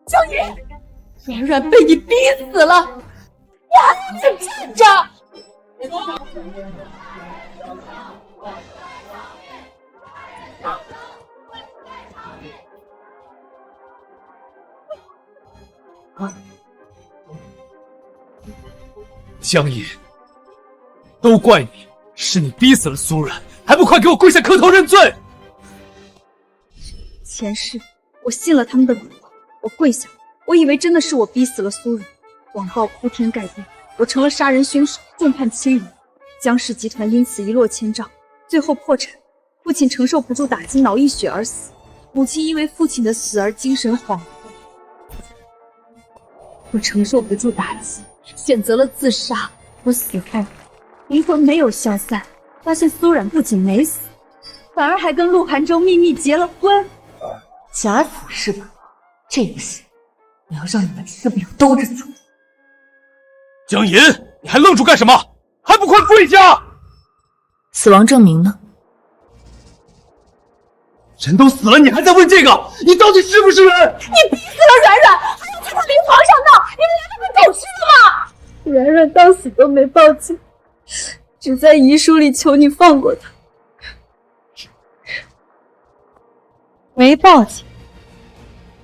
江云，软软被你逼死了，你还在这站着！江隐，都怪你，是你逼死了苏冉，还不快给我跪下磕头认罪！前世我信了他们的蛊惑，我跪下，我以为真的是我逼死了苏冉，网暴铺天盖地，我成了杀人凶手，众叛亲离，江氏集团因此一落千丈，最后破产。父亲承受不住打击，脑溢血而死；母亲因为父亲的死而精神恍惚。我承受不住打击，选择了自杀。我死后，灵魂没有消散，发现苏冉不仅没死，反而还跟陆寒舟秘密结了婚。假死是吧？这个事我要让你们吃不了兜着走。江隐，你还愣住干什么？还不快跪下！死亡证明呢？人都死了，你还在问这个？你到底是不是人？你逼死了软软，还要在他灵床上闹，你们连那个狗吃了吗？软软到死都没报警，只在遗书里求你放过他。没报警，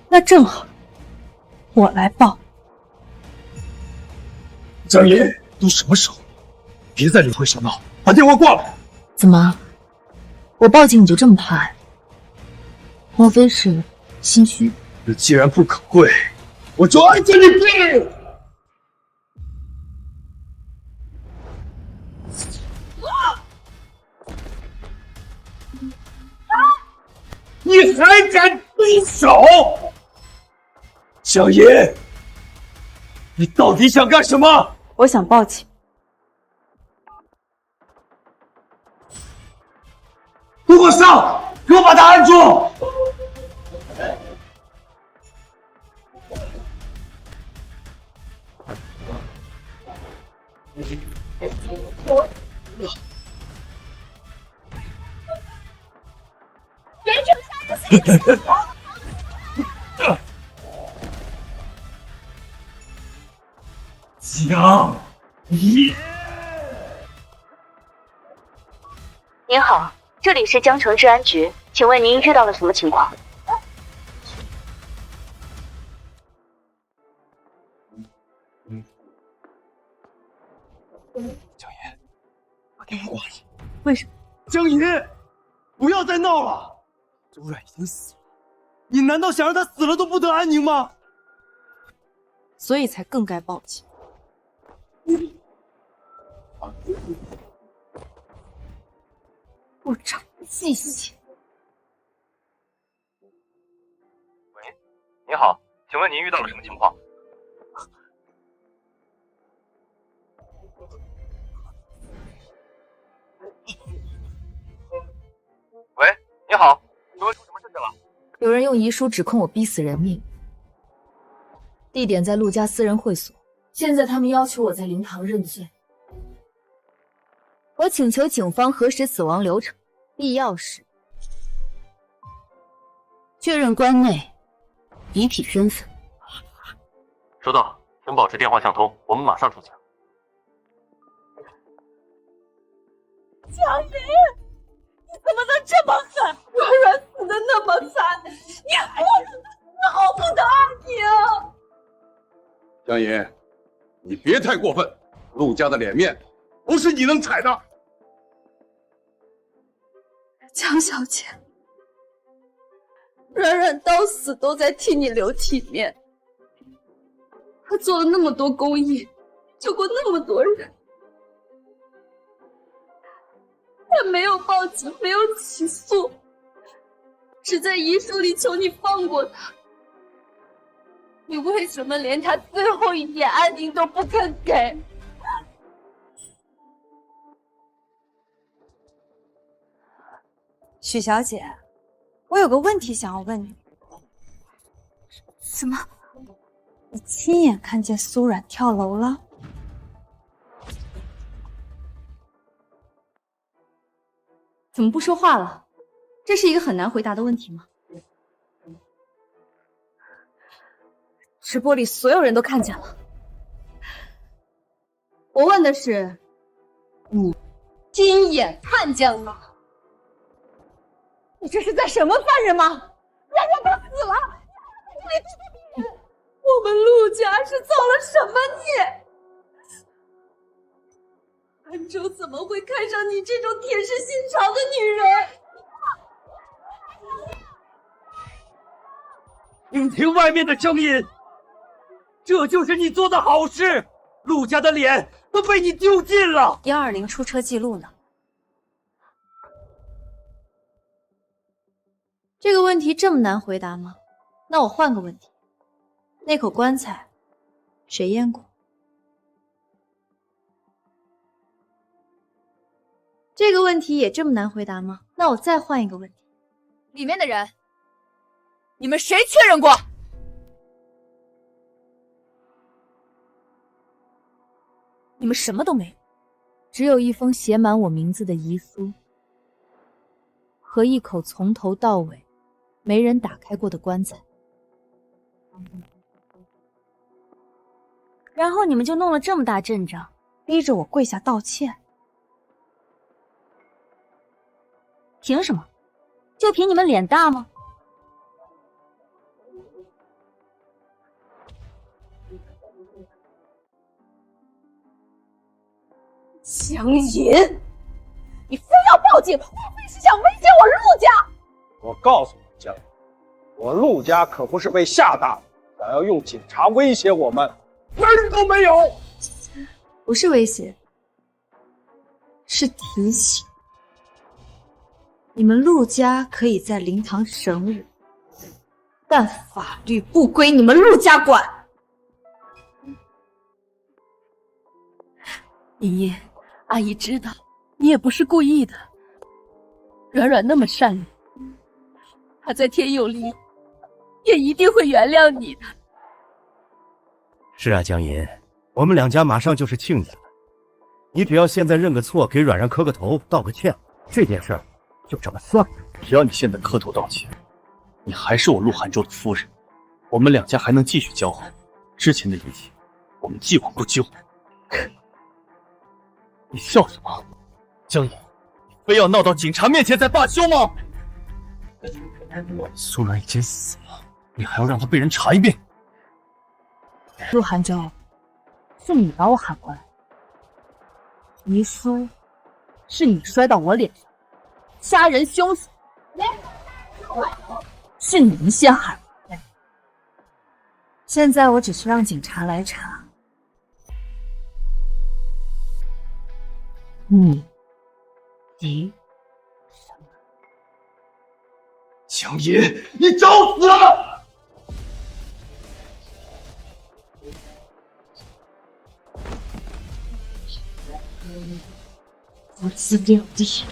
那正好，我来报。江隐，都什么时候？别在理会上闹，把电话挂了。怎么，我报警你就这么怕呀？莫非是心虚？你既然不可跪，我就按着你跪。你还敢动手？江隐，你到底想干什么？我想报警。给我上！给我把他按住！严惩杀人犯！江隐，您好，这里是江城治安局，请问您遇到了什么情况？江隐，把电话挂了。为什么？江隐，不要再闹了！周冉已经死了，你难道想让他死了都不得安宁吗？所以才更该报警。不长记性。喂，您好，请问您遇到了什么情况？喂，你好，请问出什么事情了？有人用遗书指控我逼死人命，地点在陆家私人会所。现在他们要求我在灵堂认罪。我请求警方核实死亡流程，必要时确认关内遗体身份。收到，请保持电话畅通，我们马上出警。江云，你怎么能这么狠？软软死的那么惨，你还要让他丝毫不得安宁。江隐，你别太过分，陆家的脸面不是你能踩的。江小姐，软软到死都在替你留体面，她做了那么多公益，救过那么多人，她没有报警，没有起诉，只在遗书里求你放过她。你为什么连她最后一点安宁都不肯给？许小姐，我有个问题想要问你。什么？你亲眼看见苏冉跳楼了？怎么不说话了？这是一个很难回答的问题吗？直播里所有人都看见了。我问的是，你亲眼看见了？你这是在审问犯人吗？冉冉都死了，我们陆家是造了什么孽？安州怎么会看上你这种铁石心肠的女人？听听外面的声音，这就是你做的好事，陆家的脸都被你丢尽了。120出车记录呢？这个问题这么难回答吗？那我换个问题，那口棺材谁淹过？这个问题也这么难回答吗？那我再换一个问题，里面的人，你们谁确认过？你们什么都没有，只有一封写满我名字的遗书和一口从头到尾没人打开过的棺材。然后你们就弄了这么大阵仗，逼着我跪下道歉。凭什么？就凭你们脸大吗？江银，你非要报警，莫非是想威胁我陆家？我告诉你江，我陆家可不是被吓大的，想要用警察威胁我们，门都没有。不是威胁，是提醒。你们陆家可以在灵堂审我，但法律不归你们陆家管。莹莹，阿姨知道你也不是故意的。软软那么善良，她在天佑里也一定会原谅你的。是啊，江银，我们两家马上就是亲家了，你只要现在认个错，给软软磕个头，道个歉，这件事儿就这么算了。只要你现在磕头道歉，你还是我陆寒州的夫人，我们两家还能继续交好。之前的一切，我们既往不咎。你笑什么？江银，你非要闹到警察面前才罢休吗？苏软已经死了，你还要让他被人查一遍？陆寒州，是你把我喊过来，遗书是你摔到我脸上，杀人凶手是你们先喊的。现在我只是让警察来查。你急什么？江银，你找死啊！我自掉地。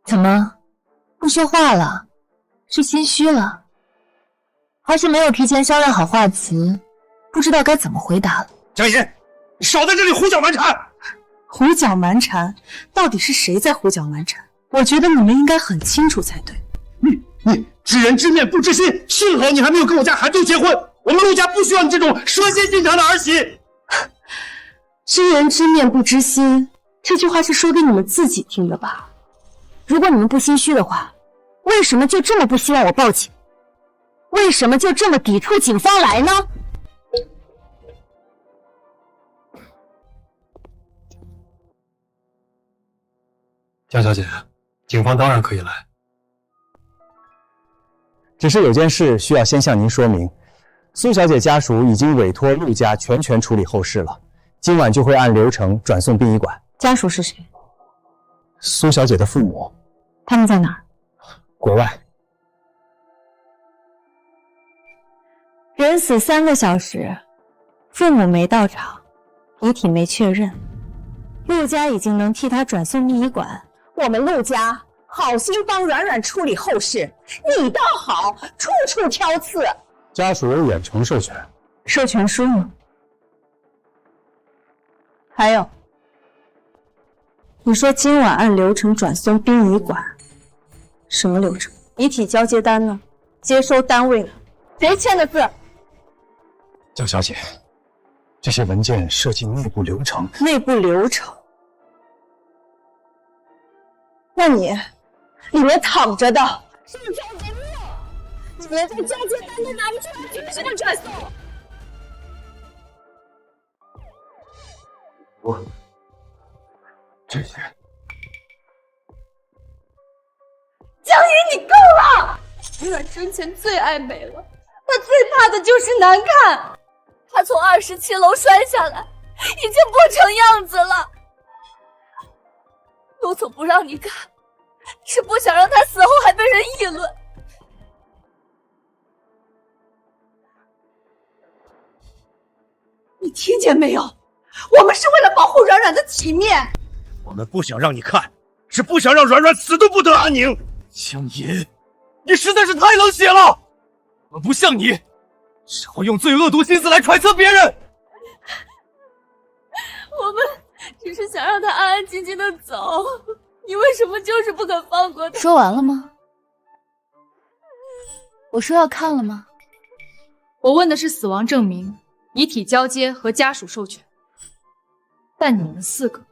怎么不说话了？是心虚了，还是没有提前商量好话词，不知道该怎么回答了？江银，你少在这里胡搅蛮缠！胡搅蛮缠？到底是谁在胡搅蛮缠？我觉得你们应该很清楚才对。你知人知面不知心，幸好你还没有跟我家韩州结婚，我们陆家不需要你这种蛇蝎心肠的儿媳。知人知面不知心，这句话是说给你们自己听的吧？如果你们不心虚的话，为什么就这么不希望我报警？为什么就这么抵触警方来呢？江小姐，警方当然可以来，只是有件事需要先向您说明。苏小姐家属已经委托陆家全权处理后事了，今晚就会按流程转送殡仪馆。家属是谁？苏小姐的父母。他们在哪儿？国外。人死3个小时，父母没到场，遗体没确认，陆家已经能替他转送殡仪馆。我们陆家好心帮软软处理后事，你倒好，处处挑刺。家属有远程授权。授权书呢？还有，你说今晚按流程转送殡仪馆，什么流程？遗体交接单呢？接收单位了，谁签的字？江小姐，这些文件涉及内部流程。内部流程？那你里面躺着的是不是交接密？你连这交接单都拿不出来，凭什么传送？这些。江姨，你够了！软软生前最爱美了，她最怕的就是难看。她从27楼摔下来，已经不成样子了。陆总不让你看，是不想让她死后还被人议论。你听见没有？我们是为了保护软软的体面。我们不想让你看，是不想让软软死都不得安宁。江爷，你实在是太冷血了！我们不像你，只会用最恶毒心思来揣测别人。我们只是想让他安安静静的走，你为什么就是不肯放过他？说完了吗？我说要看了吗？我问的是死亡证明、遗体交接和家属授权，但你们4个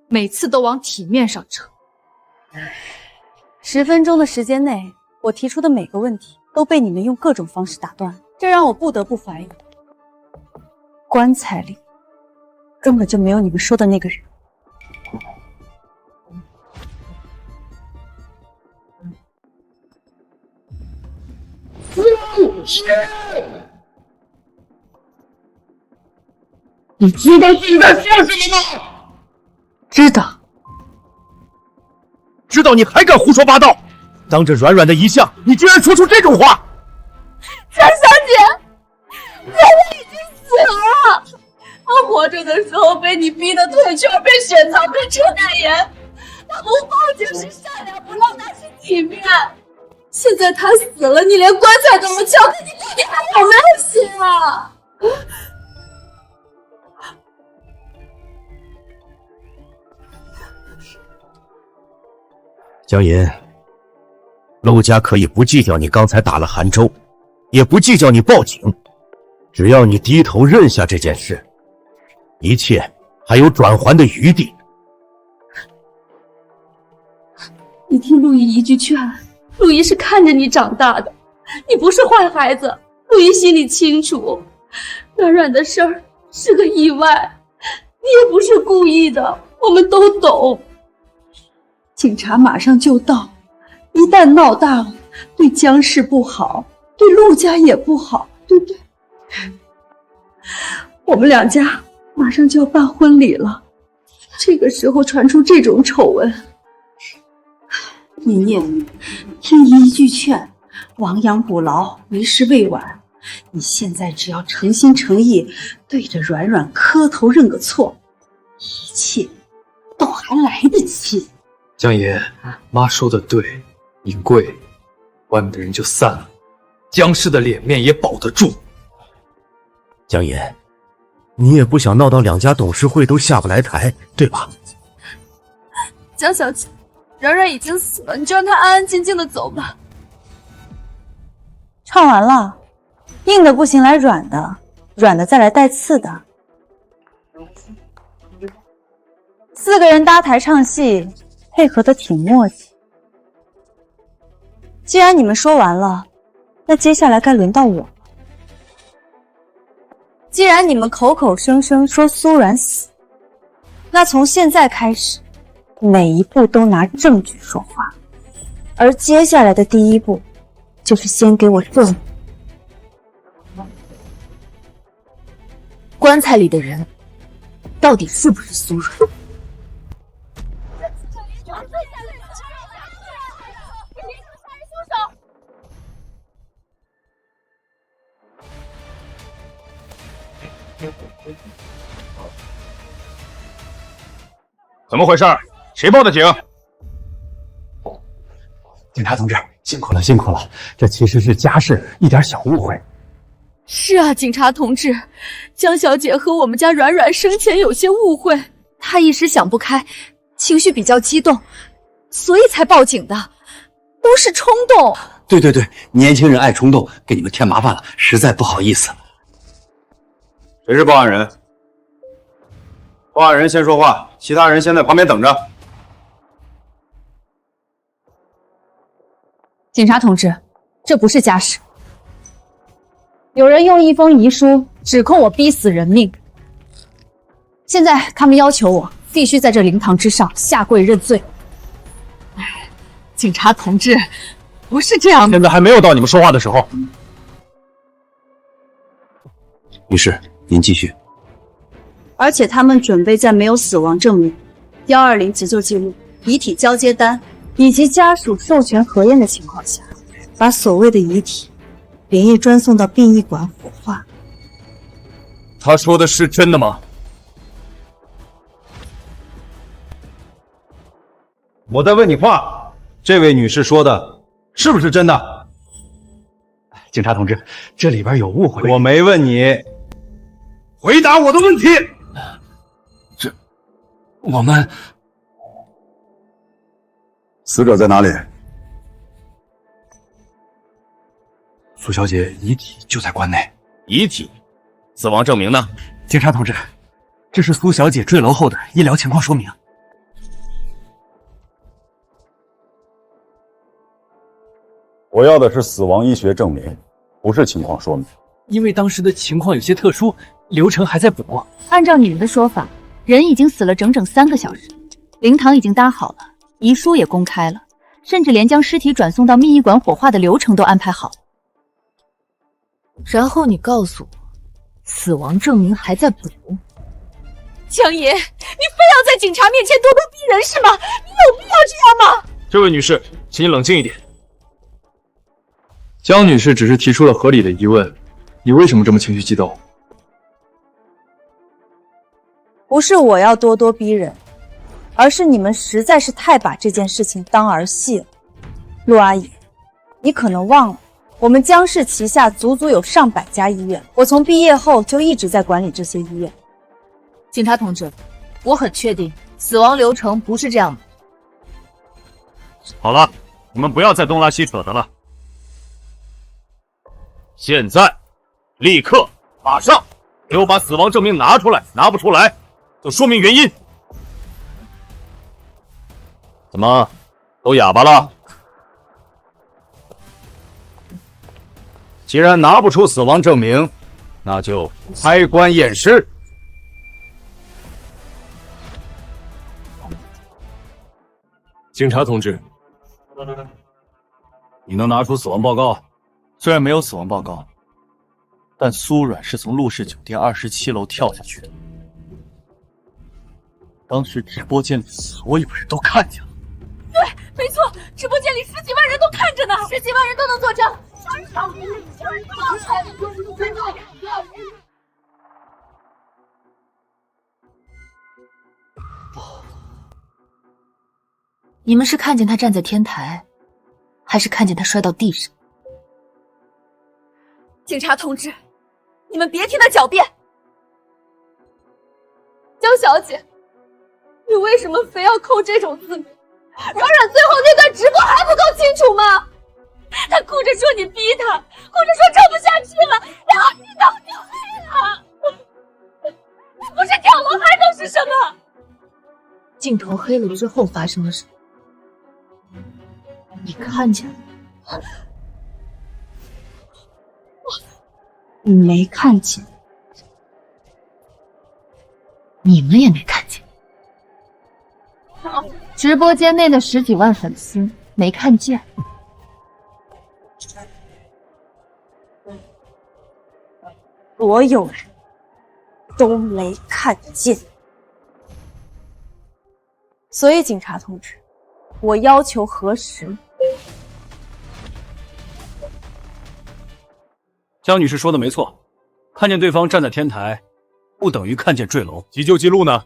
每次都往体面上扯。10分钟的时间内，我提出的每个问题都被你们用各种方式打断，这让我不得不怀疑，棺材里根本就没有你们说的那个人。你知道自己在说什么吗？知道。知道你还敢胡说八道！当着软软的遗像，你居然说出这种话！张小姐，软软已经死了，她活着的时候被你逼得退圈、被雪藏、被扯代言，她不报警是善良，不让她是体面。现在她死了，你连棺材都不敲开，你到底还有没有心啊？江银，陆家可以不计较你刚才打了韩州，也不计较你报警，只要你低头认下这件事，一切还有转圜的余地。你听陆毅一句劝，陆毅是看着你长大的，你不是坏孩子，陆毅心里清楚。软软的事儿是个意外，你也不是故意的，我们都懂。警察马上就到，一旦闹大了，对江氏不好，对陆家也不好，对不对？我们2家马上就要办婚礼了，这个时候传出这种丑闻，宁宁，听一句劝，亡羊补牢，为时未晚。你现在只要诚心诚意对着软软磕头认个错，一切都还来得及。江爷，妈说的对，你跪，外面的人就散了，江氏的脸面也保得住。江爷，你也不想闹到2家董事会都下不来台，对吧？江小姐，软软已经死了，你就让她安安静静的走吧。唱完了，硬的不行来软的，软的再来带刺的。4个人搭台唱戏，配合的挺默契。既然你们说完了，那接下来该轮到我。既然你们口口声声说苏软死，那从现在开始，每一步都拿证据说话。而接下来的第一步，就是先给我证据。棺材里的人，到底是不是苏软？怎么回事？谁报的警？警察同志，辛苦了，辛苦了，这其实是家事，一点小误会。是啊，警察同志，江小姐和我们家软软生前有些误会，她一时想不开，情绪比较激动，所以才报警的。都是冲动。对，年轻人爱冲动，给你们添麻烦了，实在不好意思。谁是报案人？报案人先说话，其他人先在旁边等着。警察同志，这不是家事。有人用一封遗书指控我逼死人命，现在他们要求我必须在这灵堂之上下跪认罪。警察同志，不是这样的。现在还没有到你们说话的时候。女士，您继续。而且他们准备在没有死亡证明、120急救记录、遗体交接单以及家属授权核验的情况下，把所谓的遗体连夜专送到殡仪馆火化。他说的是真的吗？我在问你话，这位女士说的是不是真的？警察同志，这里边有误会。我没问你，回答我的问题。我们死者在哪里？苏小姐遗体就在关内。遗体？死亡证明呢？警察同志，这是苏小姐坠楼后的医疗情况说明。我要的是死亡医学证明，不是情况说明。因为当时的情况有些特殊，流程还在补。按照你们的说法，人已经死了整整3个小时，灵堂已经搭好了，遗书也公开了，甚至连将尸体转送到殡仪馆火化的流程都安排好。然后你告诉我，死亡证明还在补。江爷，你非要在警察面前咄咄逼人是吗？你有必要这样吗？这位女士，请你冷静一点。江女士只是提出了合理的疑问，你为什么这么情绪激动？不是我要咄咄逼人，而是你们实在是太把这件事情当儿戏了。陆阿姨，你可能忘了，我们江氏旗下足足有上百家医院，我从毕业后就一直在管理这些医院。警察同志，我很确定死亡流程不是这样的。好了，你们不要再东拉西扯的了。现在，立刻，马上，给我把死亡证明拿出来！拿不出来，就说明原因。怎么，都哑巴了？既然拿不出死亡证明，那就开棺验尸。警察同志，你能拿出死亡报告？虽然没有死亡报告，但苏阮是从陆氏酒店27楼跳下去的。当时直播间里所有人都看见了。对，没错，直播间里10几万人都看着呢，10几万人都能作证。你们是看见他站在天台，还是看见他摔到地上？警察同志，你们别替他狡辩。江小姐，你为什么非要扣这种字名？软软最后那段直播还不够清楚吗？他哭着说你逼他，哭着说撑不下去了，然后你脑就黑了。不是跳楼还能是什么？镜头黑了之后发生了什么？你看见了？你没看见，你们也没看见。直播间内的10几万粉丝没看见。所有人都没看见。所以，警察同志，我要求核实。江女士说的没错，看见对方站在天台，不等于看见坠楼。急救记录呢？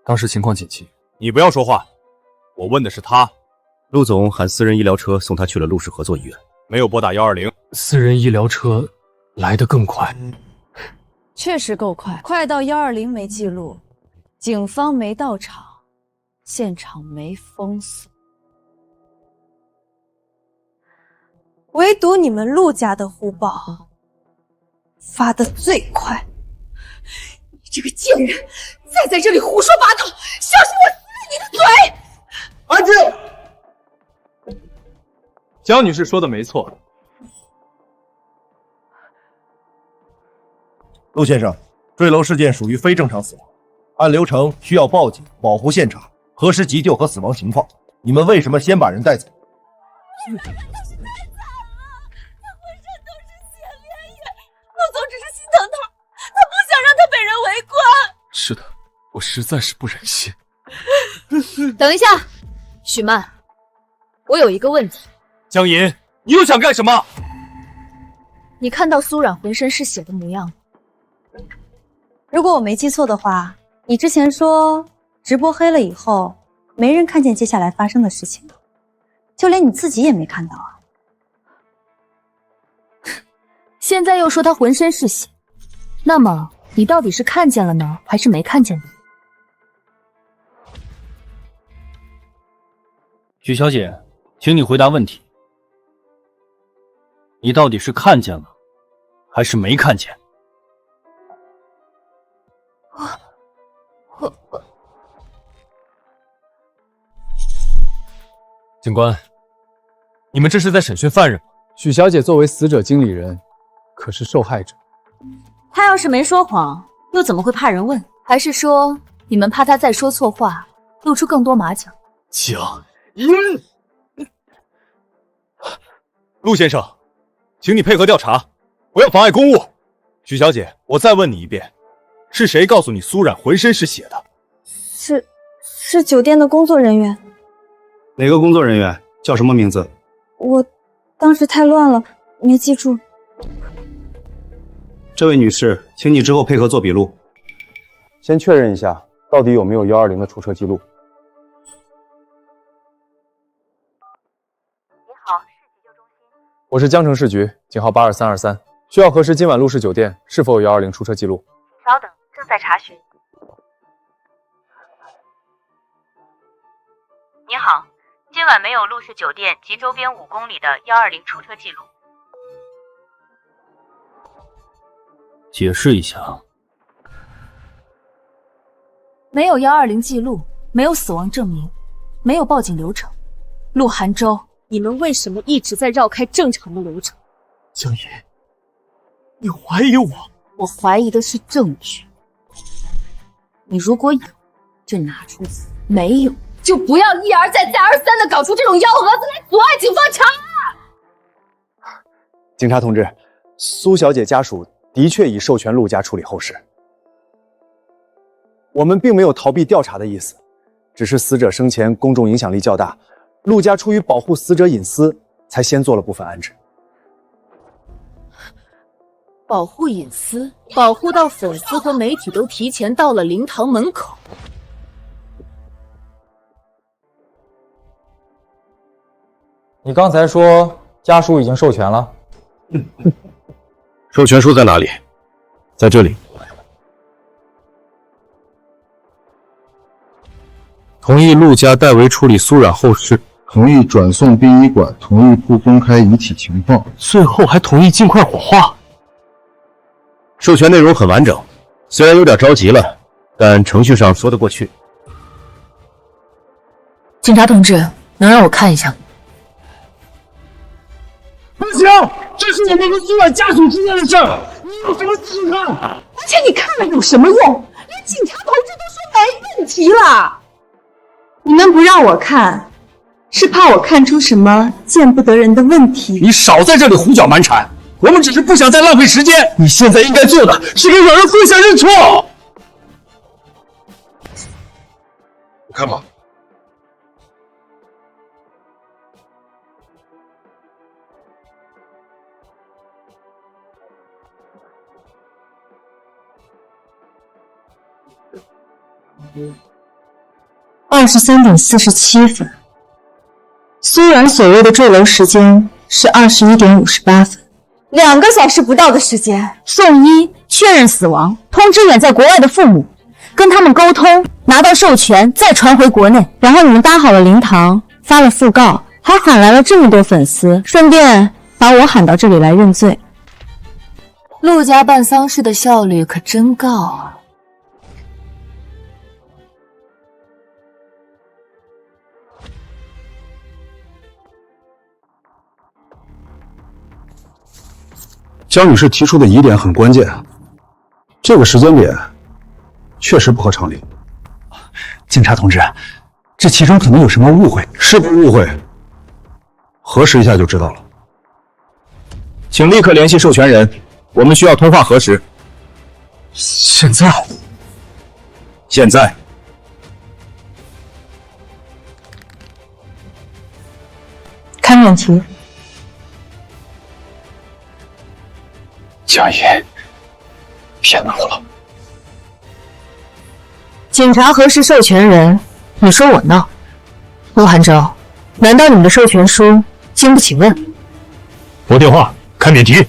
当时情况紧急。你不要说话，我问的是他。陆总喊私人医疗车送他去了陆氏合作医院，没有拨打120。私人医疗车来得更快。确实够快，快到120没记录，警方没到场，现场没封锁。唯独你们陆家的护报发得最快。你这个贱人，再在这里胡说八道，小心我撕了你的嘴！安静！江女士说的没错。陆先生，坠楼事件属于非正常死亡，按流程需要报警、保护现场、核实急救和死亡情况。你们为什么先把人带走？陆总只是心疼他，他不想让他被人围观。是的，我实在是不忍心。等一下，许曼，我有一个问题。江银，你又想干什么？你看到苏冉浑身是血的模样吗？如果我没记错的话，你之前说直播黑了以后，没人看见接下来发生的事情，就连你自己也没看到啊。现在又说他浑身是血，那么你到底是看见了呢，还是没看见呢？许小姐，请你回答问题。你到底是看见了，还是没看见？警官，你们这是在审讯犯人吗？许小姐作为死者经理人，可是受害者。她要是没说谎，又怎么会怕人问？还是说你们怕她再说错话，露出更多马脚？江银，陆先生，请你配合调查，不要妨碍公务。许小姐，我再问你一遍，是谁告诉你苏冉浑身是血的？是酒店的工作人员。哪个工作人员？叫什么名字？我当时太乱了，没记住。这位女士，请你之后配合做笔录。先确认一下，到底有没有120的出车记录？你好，市急救中心。我是江城市局，警号82323，需要核实今晚陆氏酒店是否有120出车记录。请稍等，正在查询。你好，今晚没有陆氏酒店及周边5公里的120出车记录。解释一下。没有120记录，没有死亡证明，没有报警流程。陆寒舟，你们为什么一直在绕开正常的流程？江银，你怀疑我？我怀疑的是证据。你如果有，就拿出来；没有，就不要一而再再而三的搞出这种幺蛾子来阻碍警方查案。警察同志，苏小姐家属的确已授权陆家处理后事，我们并没有逃避调查的意思，只是死者生前公众影响力较大，陆家出于保护死者隐私，才先做了部分安置。保护隐私，保护到粉丝和媒体都提前到了灵堂门口。你刚才说家属已经授权了？授权书在哪里？在这里。同意陆家代为处理苏冉后事，同意转送殡仪馆，同意不公开遗体情况，最后还同意尽快火化。授权内容很完整，虽然有点着急了，但程序上说得过去。警察同志，能让我看一下吗？不行，这是我们和苏冉家属之间的事儿，你有什么资格看？而且你看了有什么用？连警察同志都说没问题了。你们不让我看，是怕我看出什么见不得人的问题？你少在这里胡搅蛮缠，我们只是不想再浪费时间。你现在应该做的是给阮儿跪下认错。你看吧。23点47分，苏冉所谓的坠楼时间是21点58分，2个小时不到的时间。送医确认死亡，通知远在国外的父母，跟他们沟通，拿到授权，再传回国内。然后你们搭好了灵堂，发了讣告，还喊来了这么多粉丝，顺便把我喊到这里来认罪。陆家办丧事的效率可真高啊！江女士提出的疑点很关键，这个时间点确实不合常理。警察同志，这其中可能有什么误会？是不是误会？核实一下就知道了。请立刻联系授权人，我们需要通话核实。现在？看远期。江爷，别闹了。警察核实授权人，你说我闹？陆寒舟，难道你们的授权书经不起问？拨电话，开免提。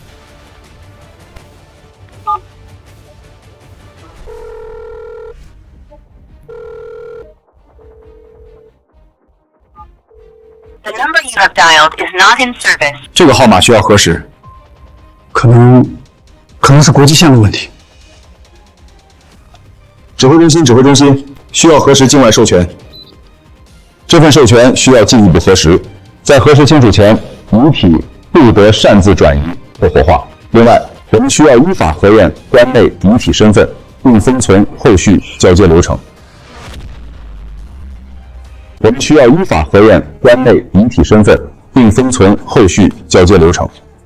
The number you have dialed is not in service. 这个号码需要核实，可能是国际线的问题。指挥中心，需要核实境外授权。这份授权需要进一步核实，在核实清楚前，遗体不得擅自转移或火化。另外，我们需要依法核验关内遗体身份，并封存后续交接流程。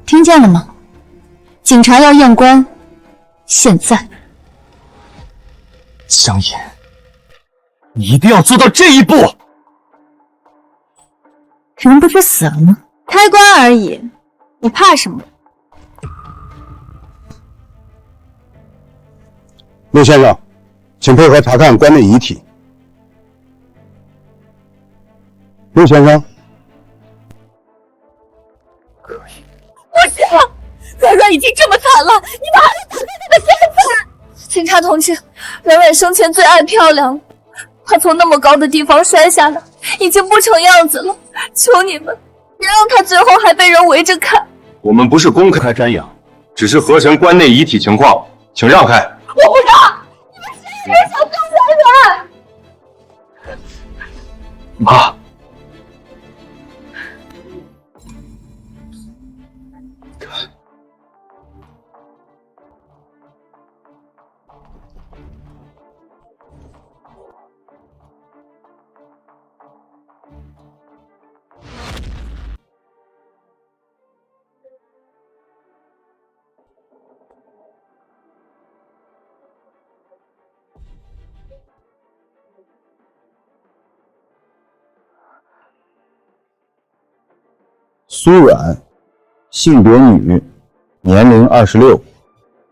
听见了吗？警察要验棺，现在。江野，你一定要做到这一步。人不是死了吗？开棺而已，你怕什么？陆先生，请配合查看棺内遗体。陆先生，不行，软软已经这么惨了，你们还要打开他的身份？警察同志，软软生前最爱漂亮了，她从那么高的地方摔下来，已经不成样子了。求你们，别让她最后还被人围着看。我们不是公开瞻仰，只是核实关内遗体情况，请让开。我不让！你们谁也别想动软软！妈。苏软，性别女，年龄26，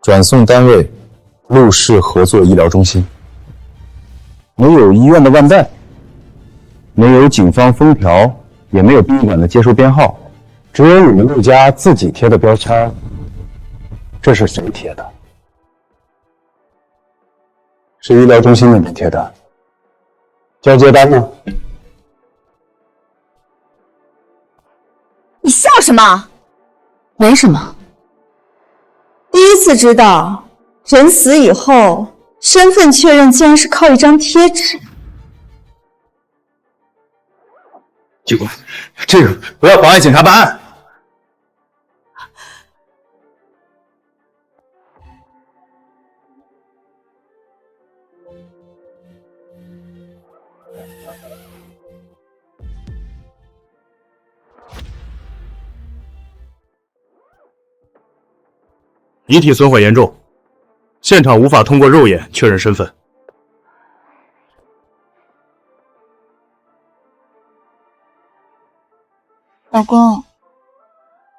转送单位陆氏合作医疗中心。没有医院的腕带，没有警方封条，也没有殡仪馆的接收编号，只有你们陆家自己贴的标签。这是谁贴的？是医疗中心那边贴的。交接单呢？你笑什么？没什么。第一次知道人死以后身份确认竟然是靠一张贴纸。警官，这个不要妨碍警察办案。遗体损毁严重，现场无法通过肉眼确认身份。老公，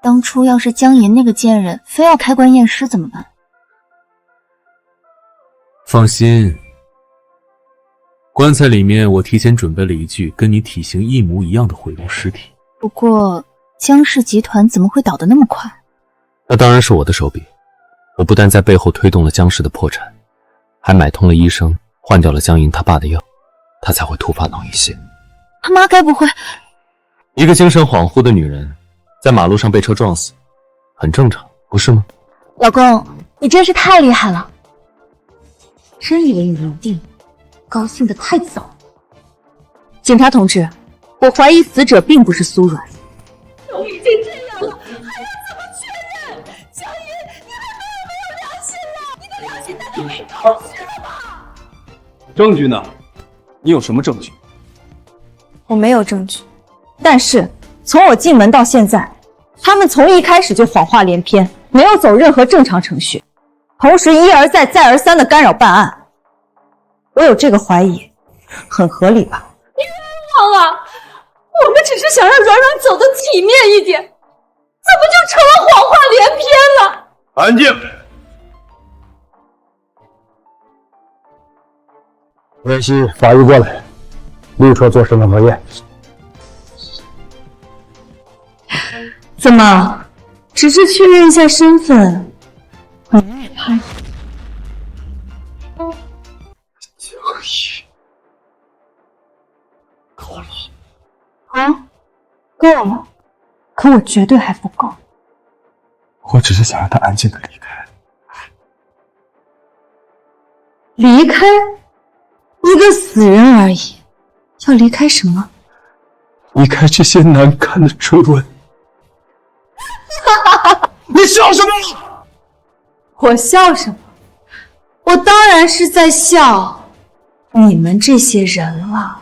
当初要是江银那个贱人非要开棺验尸怎么办？放心，棺材里面我提前准备了一具跟你体型一模一样的毁容尸体。不过江氏集团怎么会倒得那么快？那当然是我的手笔。我不但在背后推动了江氏的破产，还买通了医生，换掉了江银他爸的药，他才会突发脑溢血。他妈该不会……一个精神恍惚的女人，在马路上被车撞死，很正常，不是吗？老公，你真是太厉害了！真以为你赢定了，高兴得太早。警察同志，我怀疑死者并不是苏软。都已经这样了，还要怎么确认？江云，你还没有良心了？你的良心难道被偷去了吗？证据呢？你有什么证据？我没有证据，但是从我进门到现在，他们从一开始就谎话连篇，没有走任何正常程序，同时一而再再而三的干扰办案。我有这个怀疑，很合理吧？你冤枉啊！我们只是想让软软走得体面一点，怎么就成了谎话连篇了？安静！联系法医过来，立刻做身份核验。怎么，只是确认一下身份，你也拍？江一，够了。啊，够了，可我绝对还不够。我只是想让他安静的离开。离开？一个死人而已，要离开什么？离开这些难看的追问。你笑什么？我笑什么？我当然是在笑你们这些人了。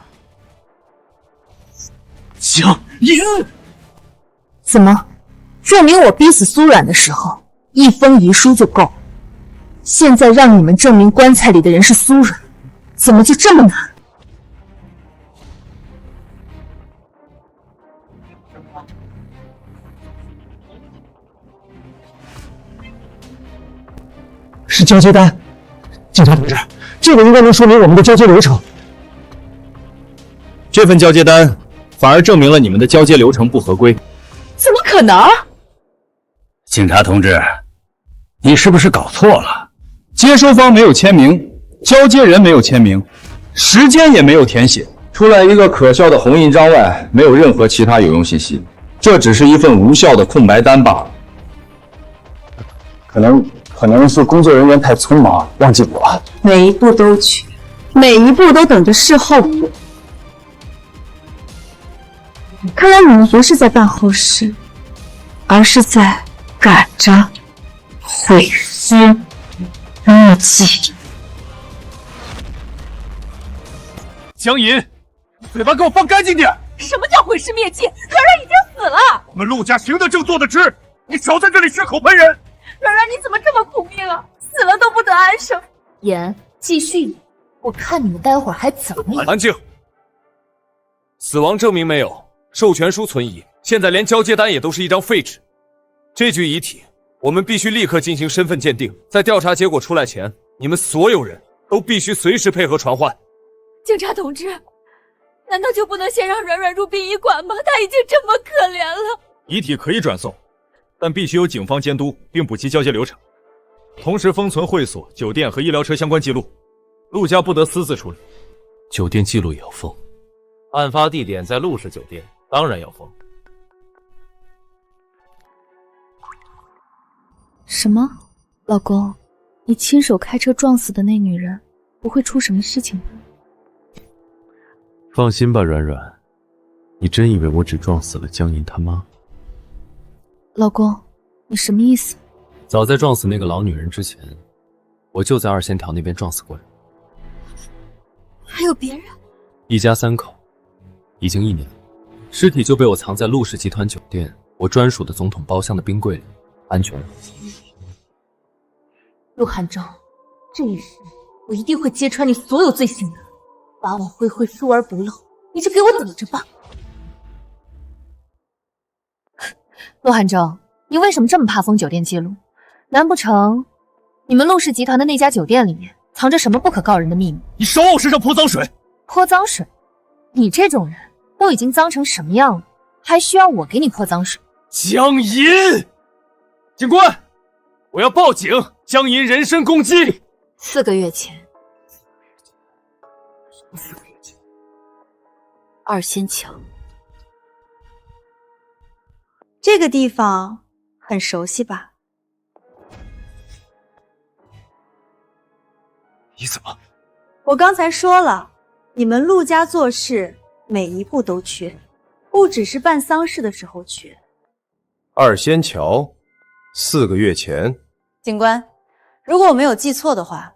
江银，怎么？证明我逼死苏软的时候，一封遗书就够。现在让你们证明棺材里的人是苏软，怎么就这么难？是交接单，警察同志，这个应该能说明我们的交接流程。这份交接单反而证明了你们的交接流程不合规。怎么可能？警察同志，你是不是搞错了？接收方没有签名，交接人没有签名，时间也没有填写，除了一个可笑的红印章外，没有任何其他有用信息。这只是一份无效的空白单罢了。可能是工作人员太匆忙，忘记补了。每一步都去，每一步都等着事后补。看来你们不是在办后事，而是在赶着毁尸灭迹。江银，嘴巴给我放干净点！什么叫毁尸灭迹？软软已经死了。我们陆家行得正，坐得直，你少在这里血口喷人！软软，你怎么这么苦命啊？死了都不得安生。言继续，我看你们待会儿还怎么演。安静！死亡证明没有，授权书存疑，现在连交接单也都是一张废纸。这具遗体，我们必须立刻进行身份鉴定，在调查结果出来前，你们所有人都必须随时配合传唤。警察同志，难道就不能先让软软入殡仪馆吗？他已经这么可怜了。遗体可以转送，但必须由警方监督并补齐交接流程，同时封存会所、酒店和医疗车相关记录，陆家不得私自处理。酒店记录也要封。案发地点在陆氏酒店，当然要封。什么？老公，你亲手开车撞死的那女人，不会出什么事情吧？放心吧，软软，你真以为我只撞死了江银他妈？老公，你什么意思？早在撞死那个老女人之前，我就在2线条那边撞死过人。还有别人？一家3口，已经1年了，尸体就被我藏在陆氏集团酒店我专属的总统包厢的冰柜里，安全了。陆寒舟，这一世我一定会揭穿你所有罪行的，法网恢恢，疏而不漏，你就给我等着吧。陆寒舟，你为什么这么怕封酒店记录？难不成你们陆氏集团的那家酒店里面藏着什么不可告人的秘密？你少往我身上泼脏水！泼脏水？你这种人都已经脏成什么样了，还需要我给你泼脏水？江银，警官，我要报警！江银人身攻击。4个月前，2仙桥。这个地方很熟悉吧？你怎么？我刚才说了，你们陆家做事每一步都缺，不只是办丧事的时候缺。二仙桥，4个月前，警官，如果我没有记错的话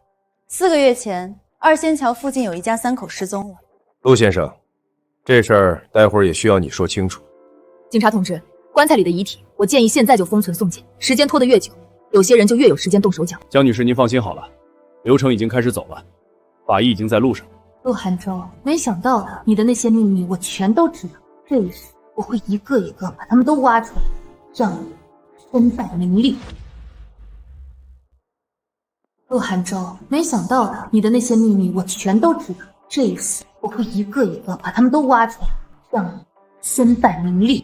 ，4个月前二仙桥附近有一家3口失踪了。陆先生，这事儿待会儿也需要你说清楚。警察同志，棺材里的遗体，我建议现在就封存送检，时间拖得越久，有些人就越有时间动手脚。江女士，您放心好了，流程已经开始走了，法医已经在路上。陆寒舟，没想到的，你的那些秘密我全都知道，这一时我会一个一个把他们都挖出来，让你身败名裂。陆寒舟，没想到的，你的那些秘密我全都知道，这一时我会一个一个把他们都挖出来，让你身败名裂。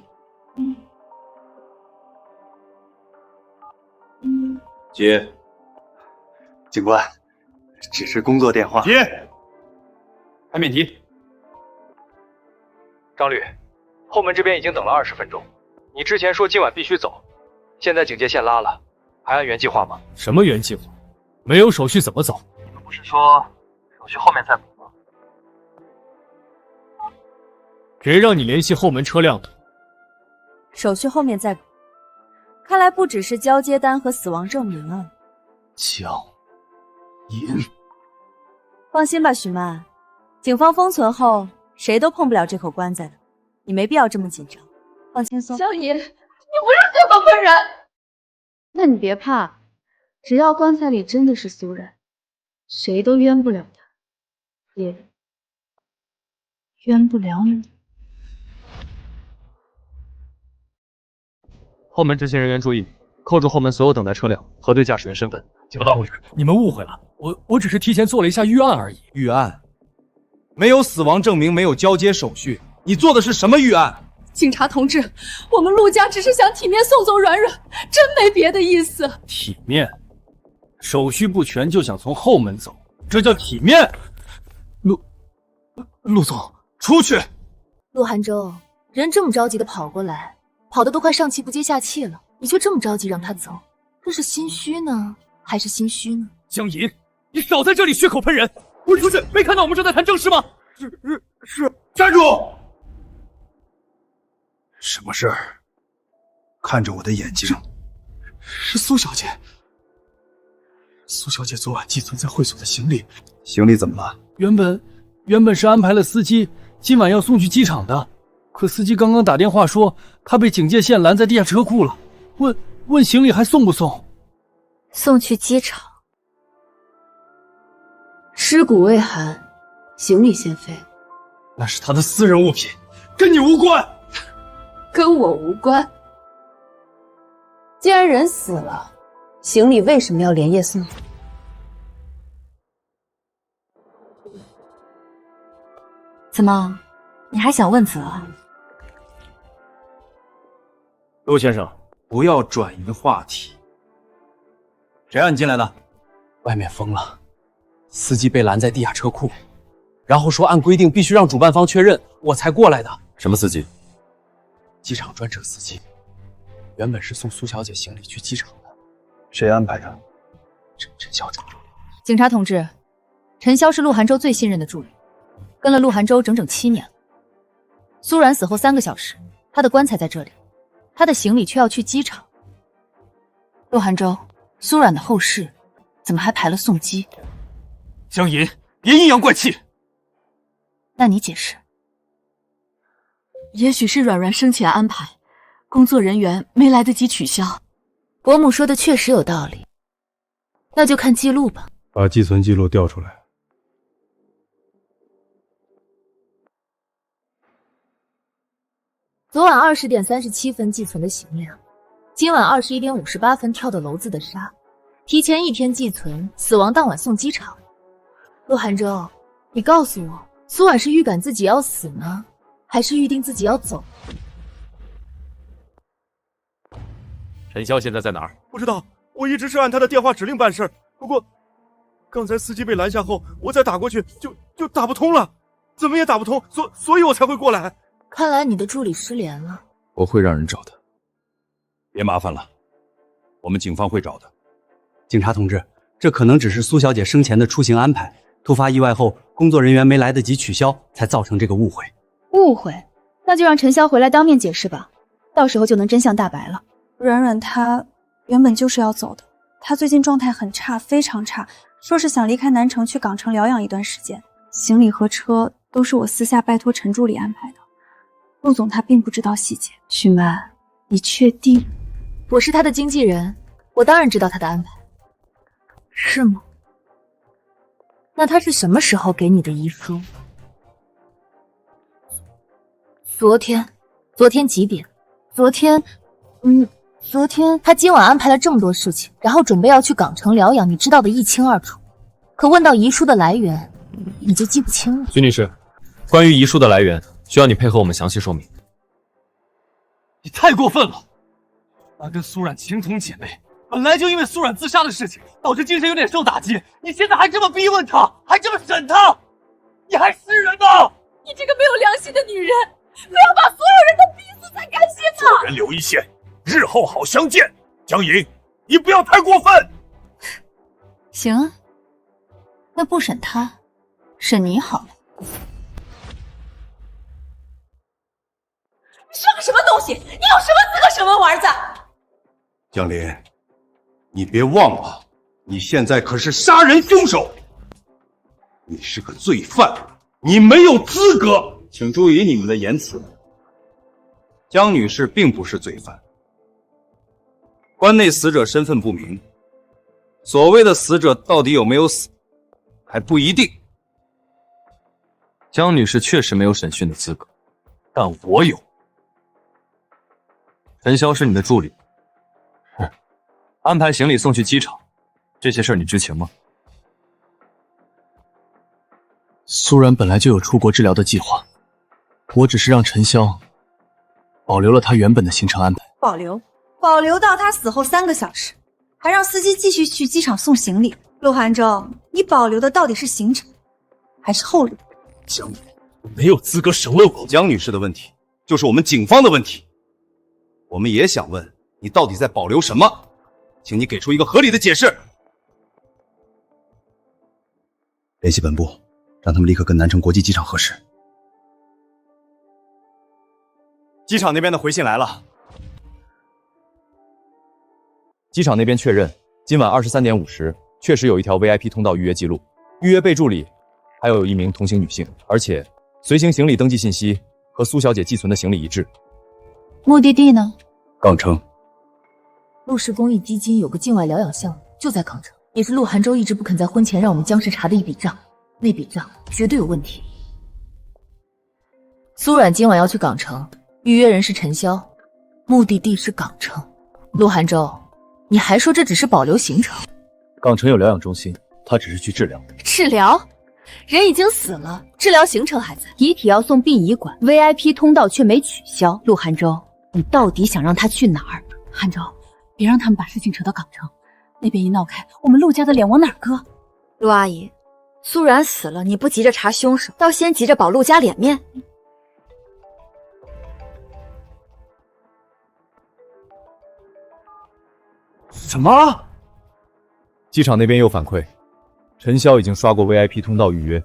接。警官，只是工作电话。接。开免提。张律，后门这边已经等了20分钟，你之前说今晚必须走，现在警戒线拉了，还按原计划吗？什么原计划？没有手续怎么走？你们不是说手续后面再补吗？谁让你联系后门车辆的？手续后面再补。看来不只是交接单和死亡证明啊。江银，放心吧，许曼，警方封存后谁都碰不了这口棺材的，你没必要这么紧张，放轻松。江银，你不是血口喷人。那你别怕，只要棺材里真的是苏然，谁都冤不了他，也冤不了你。后门执勤人员注意，扣住后门所有等待车辆，核对驾驶员身份。警导同志，你们误会了，我只是提前做了一下预案而已。预案？没有死亡证明，没有交接手续，你做的是什么预案？警察同志，我们陆家只是想体面送走软软，真没别的意思。体面？手续不全就想从后门走，这叫体面？陆总，出去！陆寒舟，人这么着急的跑过来，跑得都快上气不接下气了，你却这么着急让他走，这是心虚呢，还是心虚呢？江银，你少在这里血口喷人！滚出去！没看到我们正在谈正事吗？是，站住！什么事儿？看着我的眼睛。是苏小姐。苏小姐昨晚寄存在会所的行李。行李怎么了？原本是安排了司机今晚要送去机场的，可司机刚刚打电话说他被警戒线拦在地下车库了，问行李还送不送？送去机场。尸骨未寒，行李先飞。那是他的私人物品，跟你无关。跟我无关。既然人死了，行李为什么要连夜送走？怎么，你还想问责？陆先生，不要转移话题。谁让你进来的？外面封了，司机被拦在地下车库，然后说按规定必须让主办方确认，我才过来的。什么司机？机场专车司机，原本是送苏小姐行李去机场的。谁安排的？陈小姐。警察同志，陈潇是陆寒舟最信任的助理，跟了陆寒舟整整7年了。苏然死后3个小时，他的棺材在这里，他的行李却要去机场。陆寒舟，苏然的后事怎么还排了送机？江银，别阴阳怪气。那你解释。也许是软软生前安排，工作人员没来得及取消。伯母说的确实有道理，那就看记录吧。把寄存记录调出来。昨晚20点37分寄存的行量，今晚21点58分跳的娄子的沙，提前1天寄存，死亡当晚送机场。陆寒舟，你告诉我，苏婉是预感自己要死呢，还是预定自己要走？陈潇现在在哪儿？不知道，我一直是按他的电话指令办事。不过，刚才司机被拦下后，我再打过去就打不通了，怎么也打不通，所以我才会过来。看来你的助理失联了。我会让人找他。别麻烦了，我们警方会找的。警察同志，这可能只是苏小姐生前的出行安排，突发意外后，工作人员没来得及取消，才造成这个误会。误会？那就让陈潇回来当面解释吧，到时候就能真相大白了。软软她原本就是要走的，她最近状态很差，非常差，说是想离开南城去港城疗养一段时间。行李和车都是我私下拜托陈助理安排的，陆总他并不知道细节。许曼，你确定？我是他的经纪人，我当然知道他的安排。是吗？那他是什么时候给你的遗书？昨天几点？昨天他今晚安排了这么多事情，然后准备要去港城疗养，你知道的一清二楚。可问到遗书的来源，你就记不清了。徐女士，关于遗书的来源，需要你配合我们详细说明。你太过分了！那跟苏冉情同姐妹，本来就因为苏冉自杀的事情导致精神有点受打击，你现在还这么逼问她，还这么审她，你还是人吗？你这个没有良心的女人，不要把所有人都逼死才甘心吗？做人留一线，日后好相见。江莹，你不要太过分。行啊，那不审他，审你好了。你是个什么东西？你有什么资格审问我儿子？江林，你别忘了，你现在可是杀人凶手，你是个罪犯，你没有资格。请注意你们的言辞。江女士并不是罪犯，关内死者身份不明，所谓的死者到底有没有死，还不一定。江女士确实没有审讯的资格，但我有。陈潇是你的助理，是安排行李送去机场，这些事儿你知情吗？苏冉本来就有出国治疗的计划，我只是让陈潇保留了他原本的行程安排。保留到他死后3个小时，还让司机继续去机场送行李。陆寒舟，你保留的到底是行程还是后路？江女没有资格审问我。江女士的问题就是我们警方的问题，我们也想问你到底在保留什么，请你给出一个合理的解释。联系本部，让他们立刻跟南城国际机场核实。机场那边的回信来了，机场那边确认，今晚23点50确实有一条 VIP 通道预约记录，预约备注里还有一名同行女性，而且随行行李登记信息和苏小姐寄存的行李一致。目的地呢？港城。陆氏公益基金有个境外疗养项目，就在港城，也是陆寒舟一直不肯在婚前让我们江氏查的一笔账，那笔账绝对有问题。苏冉今晚要去港城，预约人是陈潇，目的地是港城。陆寒舟，你还说这只是保留行程？港城有疗养中心，他只是去治疗。治疗？人已经死了，治疗行程还在。遗体要送殡仪馆 ，VIP 通道却没取消。陆寒舟，你到底想让他去哪儿？寒舟，别让他们把事情扯到港城，那边一闹开，我们陆家的脸往哪儿搁？陆阿姨，苏冉死了，你不急着查凶手，倒先急着保陆家脸面。什么？机场那边又反馈，陈潇已经刷过 VIP 通道预约，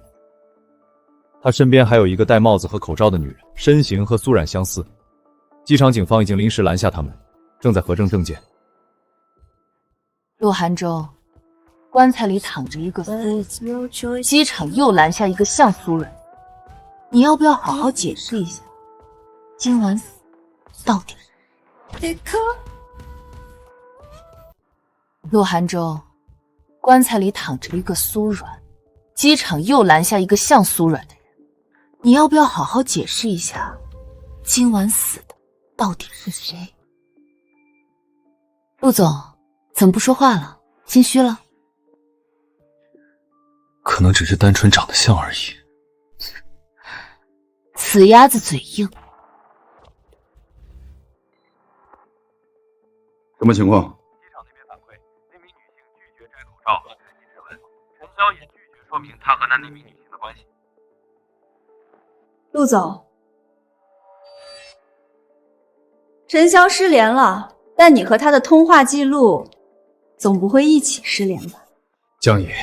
他身边还有一个戴帽子和口罩的女人，身形和苏冉相似。机场警方已经临时拦下他们，正在核证证件。陆寒舟，棺材里躺着一个机场又拦下一个像苏冉，你要不要好好解释一下，今晚死到底是？陆寒舟，棺材里躺着一个苏冉，机场又拦下一个像苏冉的人，你要不要好好解释一下，今晚死的到底是谁？陆总，怎么不说话了？心虚了？可能只是单纯长得像而已。死鸭子嘴硬。什么情况？机场那边反馈，那名女性拒绝摘口罩和实际质问，陈潇也拒绝说明他和那名女性的关系。陆总，陈潇失联了，但你和他的通话记录，总不会一起失联吧？江野，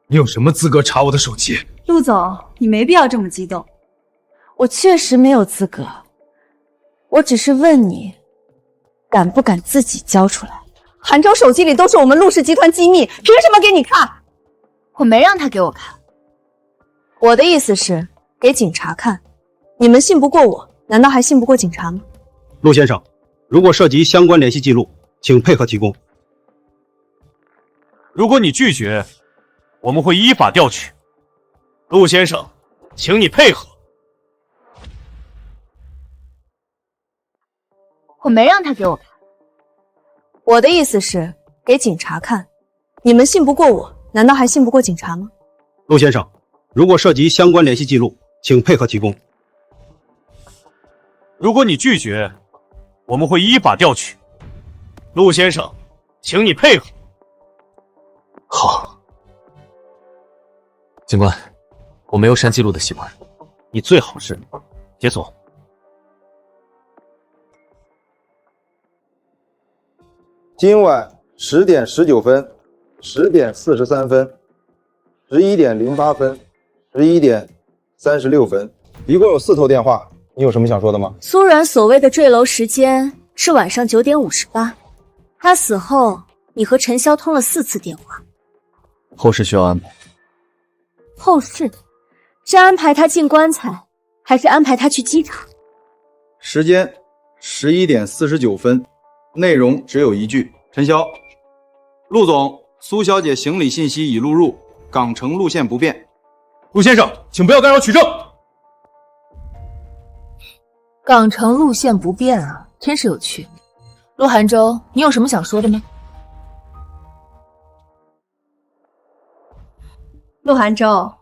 你有什么资格查我的手机？陆总，你没必要这么激动。我确实没有资格，我只是问你，敢不敢自己交出来？韩州手机里都是我们陆氏集团机密，凭什么给你看？我没让他给我看，我的意思是给警察看。你们信不过我，难道还信不过警察吗？陆先生，如果涉及相关联系记录，请配合提供。如果你拒绝，我们会依法调取。陆先生，请你配合。我没让他给我看，我的意思是给警察看。你们信不过我，难道还信不过警察吗？陆先生，如果涉及相关联系记录，请配合提供。如果你拒绝，我们会依法调取。陆先生，请你配合。好，警官，我没有删记录的习惯，你最好是解锁。今晚10点19分、10点43分、11点08分、11点36分，一共有4头电话。你有什么想说的吗？苏然所谓的坠楼时间是晚上9点58，他死后，你和陈潇通了4次电话。后事需要安排。后事是安排他进棺材，还是安排他去机场？时间11点49分，内容只有一句：陈潇，陆总，苏小姐行李信息已录入，港城路线不变。陆先生，请不要干扰取证。港城路线不变啊，真是有趣。陆寒舟，你有什么想说的吗？陆寒舟，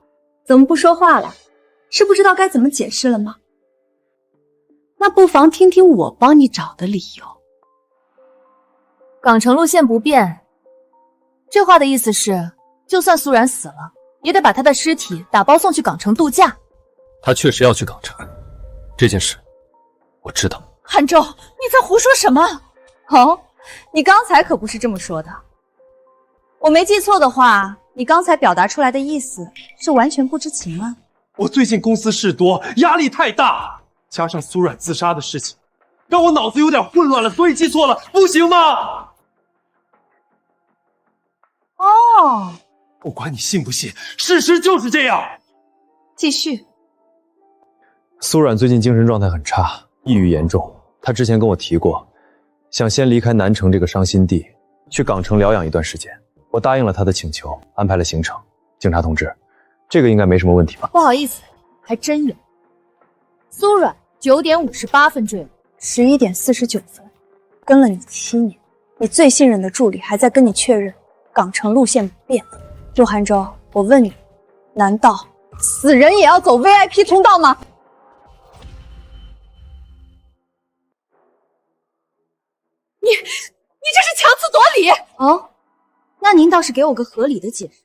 怎么不说话了？是不知道该怎么解释了吗？那不妨听听我帮你找的理由。港城路线不变，这话的意思是，就算苏然死了，也得把他的尸体打包送去港城度假。他确实要去港城，这件事我知道。韩舟，你在胡说什么？哦，你刚才可不是这么说的。我没记错的话，你刚才表达出来的意思是完全不知情啊。我最近公司事多，压力太大，加上苏冉自杀的事情，让我脑子有点混乱了，所以记错了，不行吗？哦，不管你信不信，事实就是这样。继续。苏冉最近精神状态很差，抑郁严重。她之前跟我提过，想先离开南城这个伤心地，去港城疗养一段时间。我答应了她的请求，安排了行程。警察同志，这个应该没什么问题吧？不好意思，还真有。苏冉9点58分坠楼，11点49分，跟了你7年，你最信任的助理还在跟你确认港城路线不变。陆寒舟，我问你，难道死人也要走 VIP 通道吗？你这是强词夺理哦，那您倒是给我个合理的解释。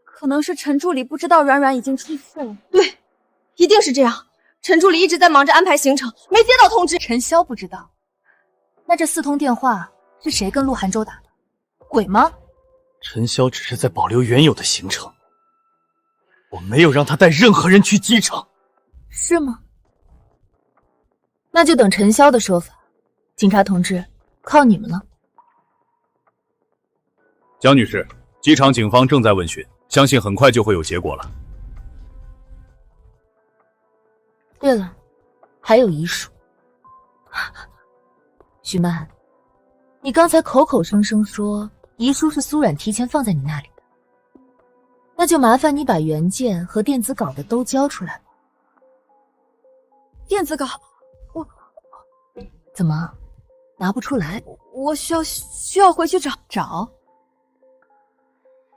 可能是陈助理不知道阮阮已经出事了。对，一定是这样。陈助理一直在忙着安排行程，没接到通知。陈潇不知道，那这4通电话是谁跟陆寒舟打的？鬼吗？陈潇只是在保留原有的行程，我没有让他带任何人去机场。是吗？那就等陈潇的说法。警察同志，靠你们了。江女士，机场警方正在问询，相信很快就会有结果了。对了，还有遗书。许曼，你刚才口口声声说遗书是苏冉提前放在你那里的，那就麻烦你把原件和电子稿的都交出来吧。电子稿，怎么拿不出来？我需要回去找。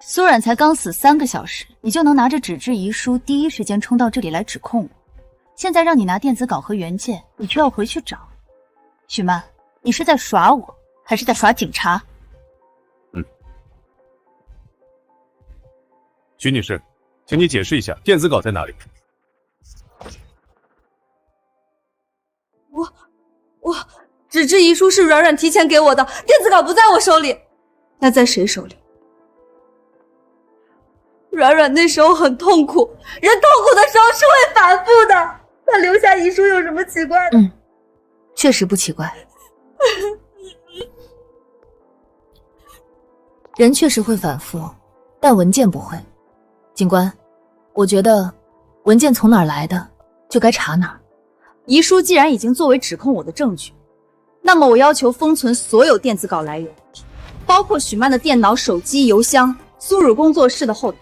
苏冉才刚死3个小时，你就能拿着纸质遗书第一时间冲到这里来指控我？现在让你拿电子稿和原件，你却要回去找。许曼，你是在耍我，还是在耍警察？徐女士，请你解释一下电子稿在哪里？纸质遗书是软软提前给我的，电子稿不在我手里。那在谁手里？软软那时候很痛苦，人痛苦的时候是会反复的。他留下遗书有什么奇怪的？确实不奇怪。人确实会反复，但文件不会。警官，我觉得文件从哪儿来的，就该查哪儿。遗书既然已经作为指控我的证据，那么我要求封存所有电子稿来源，包括许曼的电脑、手机、邮箱、苏汝工作室的后台，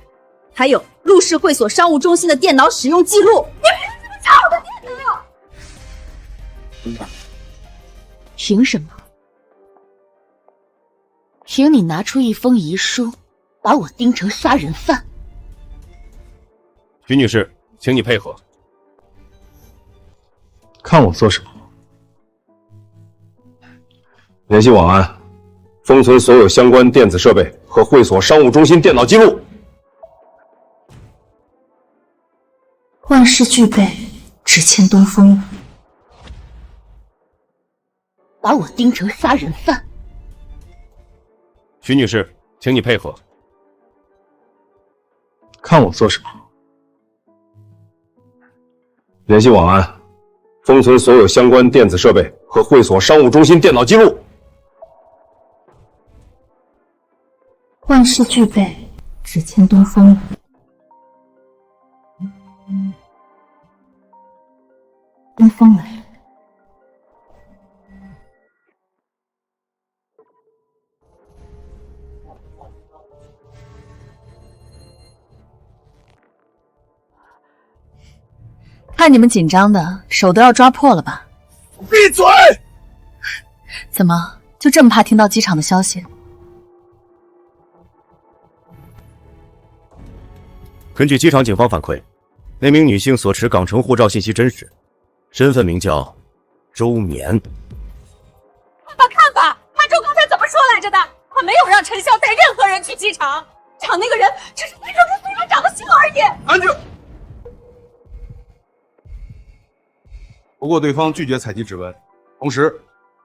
还有陆氏会所商务中心的电脑使用记录。你凭什么查我的电脑？凭什么？凭你拿出一封遗书，把我盯成杀人犯。徐女士，请你配合。看我做什么？联系网安，封存所有相关电子设备和会所商务中心电脑记录。万事俱备，只欠东风。把我盯成杀人犯。徐女士，请你配合。看我做什么？联系网安，封存所有相关电子设备和会所商务中心电脑记录。万事俱备，只欠东风。东风来了。看你们紧张的，手都要抓破了吧？闭嘴！怎么就这么怕听到机场的消息？根据机场警方反馈，那名女性所持港城护照信息真实，身份名叫周绵。看吧，潘周刚才怎么说来着的？他没有让陈潇带任何人去机场，场那个人只是潘周跟苏院长的姓而已。安静。不过对方拒绝采集指纹，同时，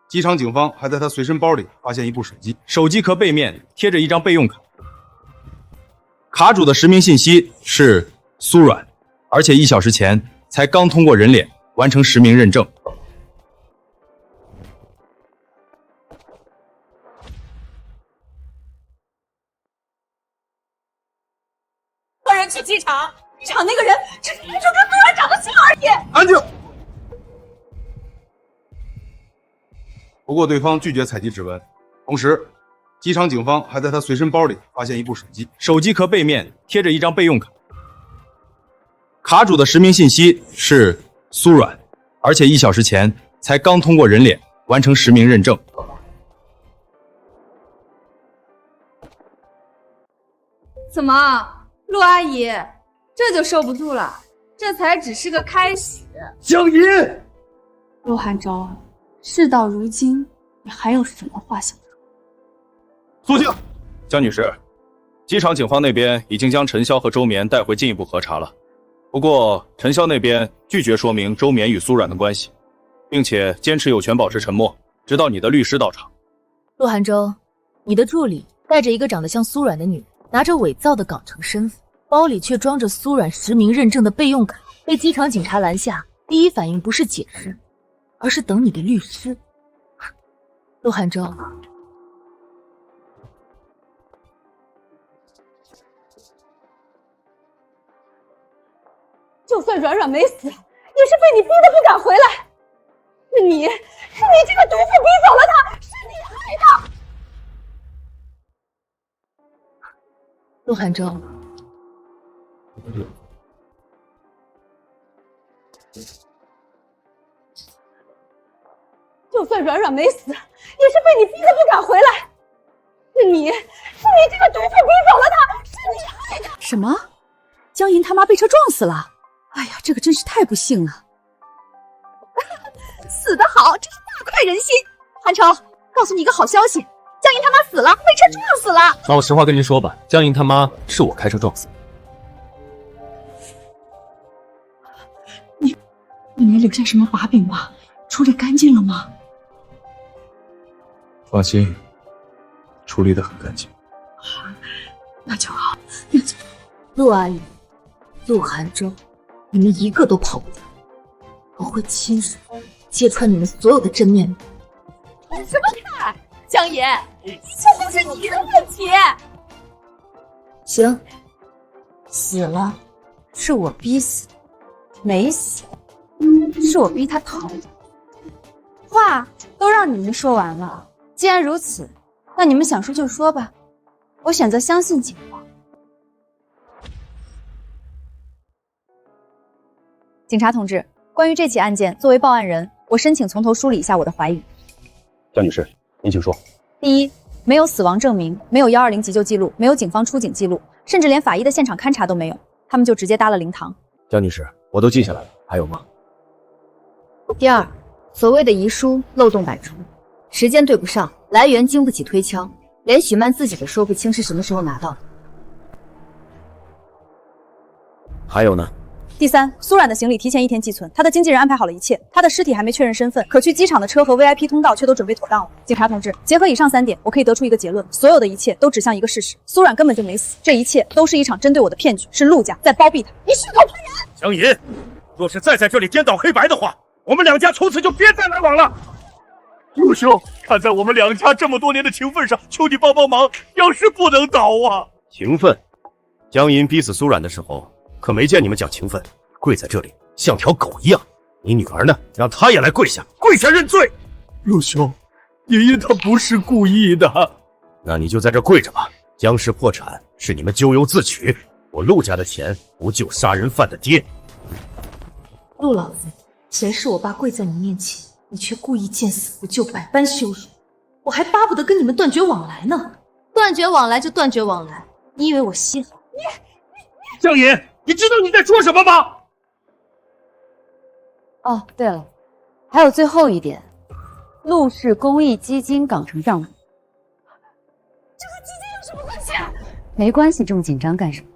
机场警方还在他随身包里发现一部手机，手机壳背面贴着一张备用卡，卡主的实名信息是苏软，而且1小时前才刚通过人脸完成实名认证。人去机场，场那个人只是潘周跟苏院长的姓而已。安静。不过对方拒绝采集指纹，同时，机场警方还在他随身包里发现一部手机，手机壳背面贴着一张备用卡，卡主的实名信息是苏软，而且1小时前才刚通过人脸完成实名认证。怎么，陆阿姨这就收不住了？这才只是个开始。江银，陆汉州。事到如今，你还有什么话想说？肃静，江女士，机场警方那边已经将陈潇和周绵带回进一步核查了。不过，陈潇那边拒绝说明周绵与苏软的关系，并且坚持有权保持沉默，直到你的律师到场。陆寒舟，你的助理带着一个长得像苏软的女人，拿着伪造的港城身份，包里却装着苏软实名认证的备用卡，被机场警察拦下，第一反应不是解释，而是等你的律师。陆寒舟，就算软软没死，也是被你逼得不敢回来。是你这个毒妇逼走了他，是你害的。陆寒舟，就算软软没死，也是被你逼得不敢回来。是你这个毒妇逼走了他，是你害的。什么？江银他妈被车撞死了？哎呀，这个真是太不幸了。死得好，真是大快人心。韩超，告诉你一个好消息，江银他妈死了，被车撞死了。那我实话跟您说吧，江银他妈是我开车撞死的。你没留下什么把柄吧？处理干净了吗？放心，处理得很干净。那就好，那就好。陆阿姨、陆寒舟，你们一个都跑不掉，我会亲手揭穿你们所有的真面目。什么看，江爷，一切都是你的问题。行，死了是我逼死的，没死是我逼他逃的。话都让你们说完了，既然如此，那你们想说就说吧。我选择相信警方。警察同志，关于这起案件，作为报案人，我申请从头梳理一下我的怀疑。江女士，您请说。第一，没有死亡证明，没有120急救记录，没有警方出警记录，甚至连法医的现场勘查都没有，他们就直接搭了灵堂。江女士，我都记下来了，还有吗？第二，所谓的遗书漏洞百出，时间对不上，来源经不起推敲，连许曼自己都说不清是什么时候拿到的。还有呢？第三，苏冉的行李提前1天寄存，他的经纪人安排好了一切，他的尸体还没确认身份，可去机场的车和 VIP 通道却都准备妥当了。警察同志，结合以上3点，我可以得出一个结论：所有的一切都指向一个事实，苏冉根本就没死，这一切都是一场针对我的骗局，是陆家在包庇他。你血口喷人！江银，若是再在这里颠倒黑白的话，我们两家从此就别再来往了。陆兄，看在我们两家这么多年的情分上，求你帮帮忙，杨氏不能倒啊！情分？江银逼死苏冉的时候，可没见你们讲情分，跪在这里像条狗一样。你女儿呢？让她也来跪下，跪下认罪。陆兄，爷爷他不是故意的。那你就在这跪着吧。江氏破产是你们咎由自取，我陆家的钱不救杀人犯的爹。陆老子，前世我爸跪在你面前，你却故意见死不救，百般羞辱，我还巴不得跟你们断绝往来呢。断绝往来就断绝往来，你以为我稀罕？江银，你知道你在说什么吗？哦，对了，还有最后一点，陆氏公益基金港城账目。这和基金有什么关系啊？没关系，这么紧张干什么？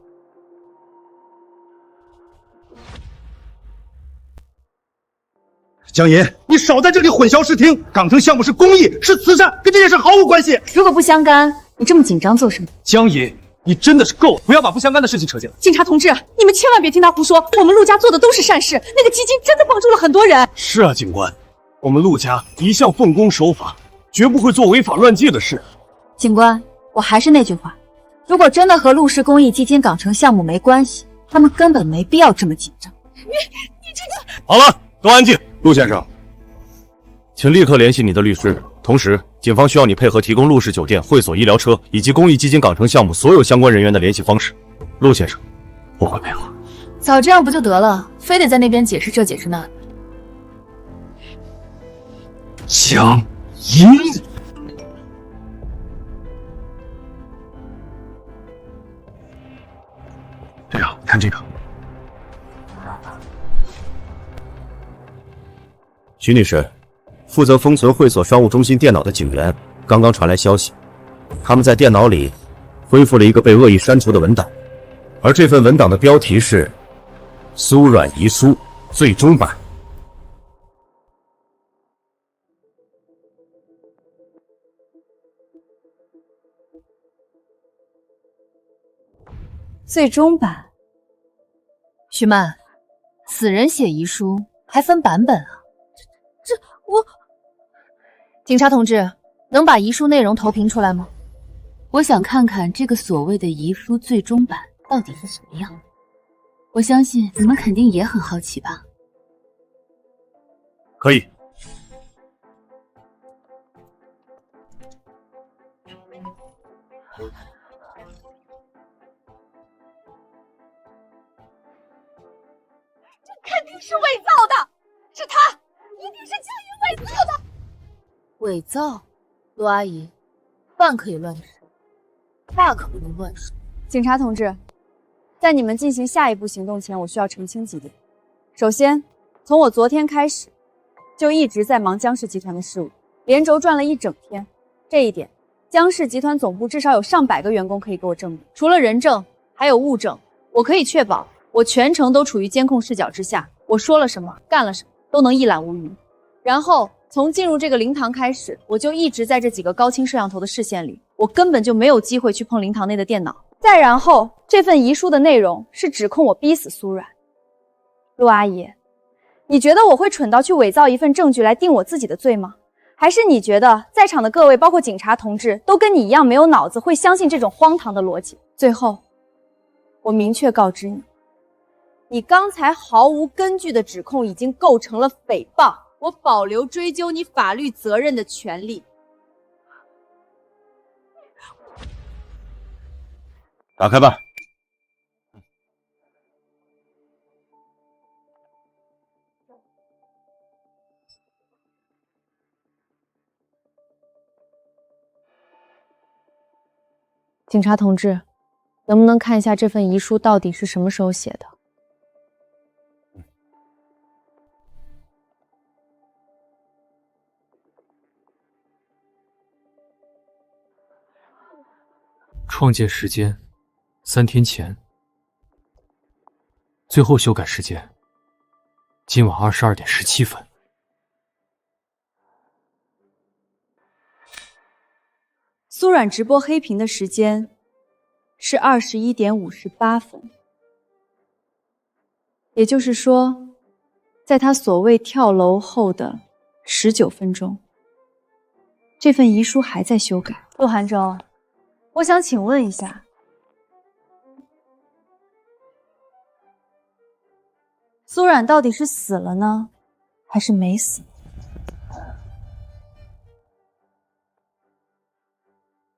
江银，你少在这里混淆视听，港城项目是公益，是慈善，跟这件事毫无关系。如果不相干，你这么紧张做什么？江银，你真的是够了，不要把不相干的事情扯进来。警察同志，你们千万别听他胡说，我们陆家做的都是善事，那个基金真的帮助了很多人。是啊，警官，我们陆家一向奉公守法，绝不会做违法乱纪的事。警官，我还是那句话，如果真的和陆氏公益基金港城项目没关系，他们根本没必要这么紧张。你这个……好了，都安静。陆先生，请立刻联系你的律师。同时，警方需要你配合提供陆氏酒店、会所、医疗车以及公益基金港城项目所有相关人员的联系方式。陆先生，我会配合。早这样不就得了，非得在那边解释这解释那的。江银，队长，看这个。徐女士，负责封存会所商务中心电脑的警员刚刚传来消息，他们在电脑里恢复了一个被恶意删除的文档，而这份文档的标题是“苏冉遗书最终版”。最终版。徐曼，死人写遗书还分版本啊？我……警察同志，能把遗书内容投屏出来吗？我想看看这个所谓的遗书最终版到底是什么样。我相信你们肯定也很好奇吧？可以。这肯定是伪造的，是他，一定是江银伪造的。伪造？陆阿姨，饭可以乱吃，话可不能乱说。警察同志，在你们进行下一步行动前，我需要澄清几点。首先，从我昨天开始，就一直在忙江氏集团的事务，连轴转了一整天。这一点，江氏集团总部至少有上百个员工可以给我证明。除了人证，还有物证，我可以确保我全程都处于监控视角之下，我说了什么，干了什么，都能一览无余。然后，从进入这个灵堂开始，我就一直在这几个高清摄像头的视线里，我根本就没有机会去碰灵堂内的电脑。再然后，这份遗书的内容是指控我逼死苏软。陆阿姨，你觉得我会蠢到去伪造一份证据来定我自己的罪吗？还是你觉得在场的各位，包括警察同志，都跟你一样没有脑子，会相信这种荒唐的逻辑？最后，我明确告知你，你刚才毫无根据的指控已经构成了诽谤。我保留追究你法律责任的权利。打开吧。警察同志，能不能看一下这份遗书到底是什么时候写的？创建时间3天前，最后修改时间今晚22点17分。苏软直播黑屏的时间是21点58分，也就是说，在他所谓跳楼后的19分钟，这份遗书还在修改。陆寒舟，我想请问一下，苏软到底是死了呢，还是没死？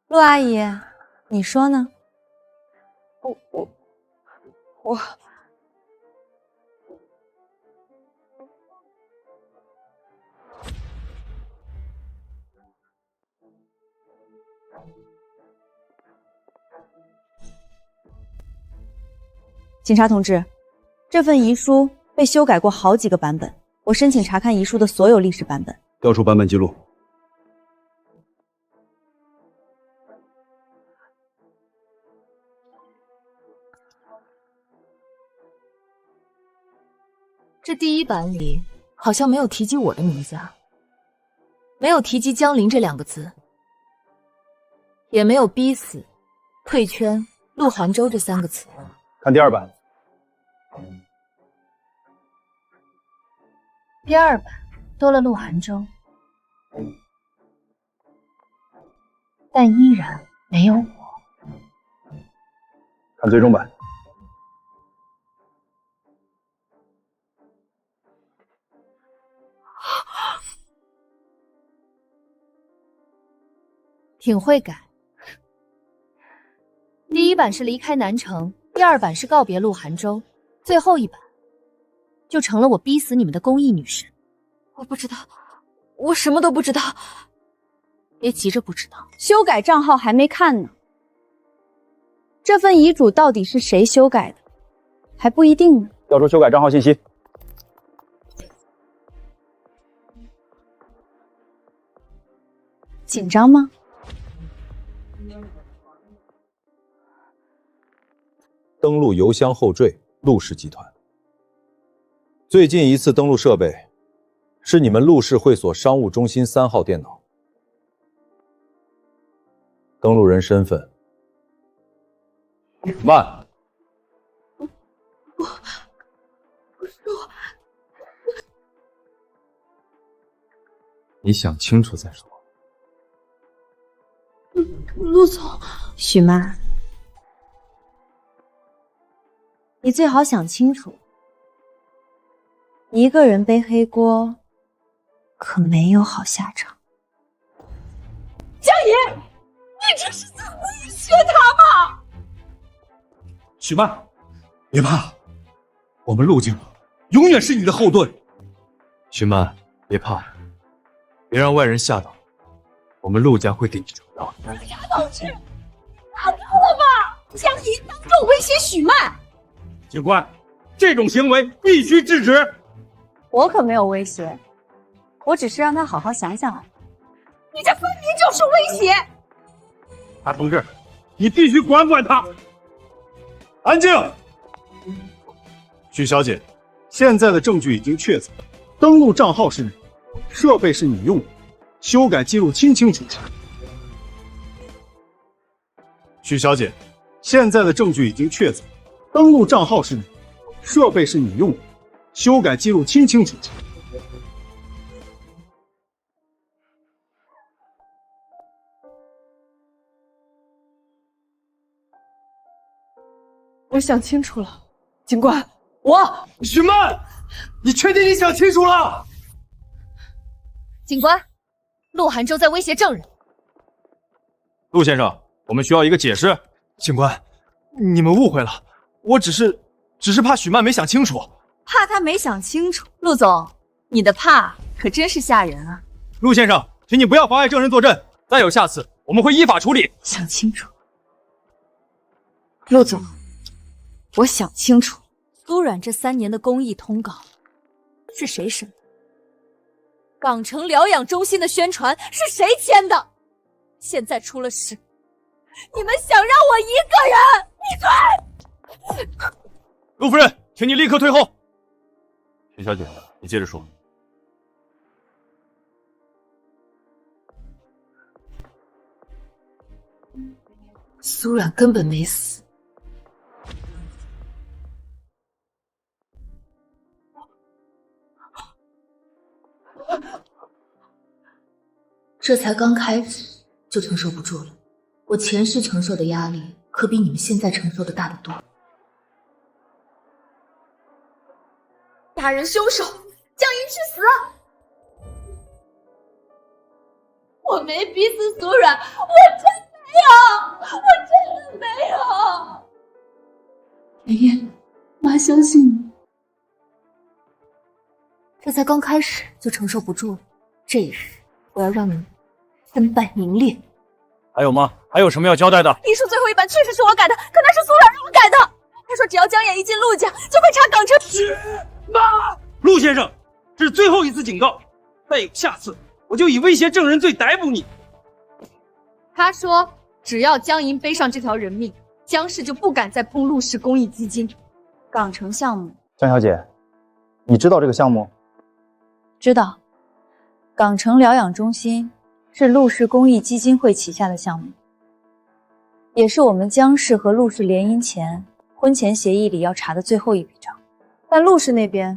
陆阿姨，你说呢？我警察同志，这份遗书被修改过好几个版本，我申请查看遗书的所有历史版本。调出版本记录。这第一版里好像没有提及我的名字啊，没有提及江林这2个字，也没有逼死、退圈、陆寒舟这3个词。看第2版。第2版多了陆寒舟，但依然没有我。看最终版。挺会改。第1版是离开南城，第2版是告别陆寒舟，最后1版就成了我逼死你们的公益女神。我不知道，我什么都不知道。别急着不知道，修改账号还没看呢。这份遗嘱到底是谁修改的，还不一定呢。调出修改账号信息。紧张吗？登录邮箱后缀陆氏集团。最近一次登录设备是你们陆氏会所商务中心3号电脑。登录人身份慢。你想清楚再说。陆总，许曼，你最好想清楚，一个人背黑锅，可没有好下场。江爷，你这是在威胁他吗？许曼，别怕，我们陆家永远是你的后盾。许曼，别怕，别让外人吓到，我们陆家会给你撑腰的。陆家同志，打掉了吧！江姨当众威胁许曼。警官，这种行为必须制止。我可没有威胁，我只是让他好好想想而已。你这分明就是威胁！大同志，你必须管管他。安静。许小姐，现在的证据已经确凿，登录账号是你，设备是你用的，修改记录清清楚楚。许小姐，现在的证据已经确凿，登录账号是你，设备是你用的，修改记录清清楚楚。我想清楚了，警官，许曼，你确定你想清楚了？警官，陆寒舟在威胁证人。陆先生，我们需要一个解释。警官，你们误会了，我只是怕许曼没想清楚。怕他没想清楚。陆总，你的怕可真是吓人啊！陆先生，请你不要妨碍证人作证，再有下次，我们会依法处理。想清楚。陆总，我想清楚，苏冉这3年的公益通稿是谁审的？港城疗养中心的宣传是谁签的？现在出了事，你们想让我一个人闭嘴！陆夫人，请你立刻退后。徐小姐，你接着说。苏冉根本没死。这才刚开始就承受不住了，我前世承受的压力可比你们现在承受的大得多。打人凶手江银去死！我没逼死苏冉，我真没有，我真的没有。妍妍，妈相信你。这才刚开始就承受不住了，这一世我要让你们身败名裂。还有吗？还有什么要交代的？遗书最后一版确实是我改的，可那是苏冉让我改的。他说只要江野一进陆家，就会查港城。妈，陆先生，这是最后一次警告，再有下次，我就以威胁证人罪逮捕你。他说只要江银背上这条人命，江氏就不敢再碰陆氏公益基金港城项目。江小姐，你知道这个项目？知道，港城疗养中心是陆氏公益基金会旗下的项目，也是我们江氏和陆氏联姻前婚前协议里要查的最后一笔账，但陆氏那边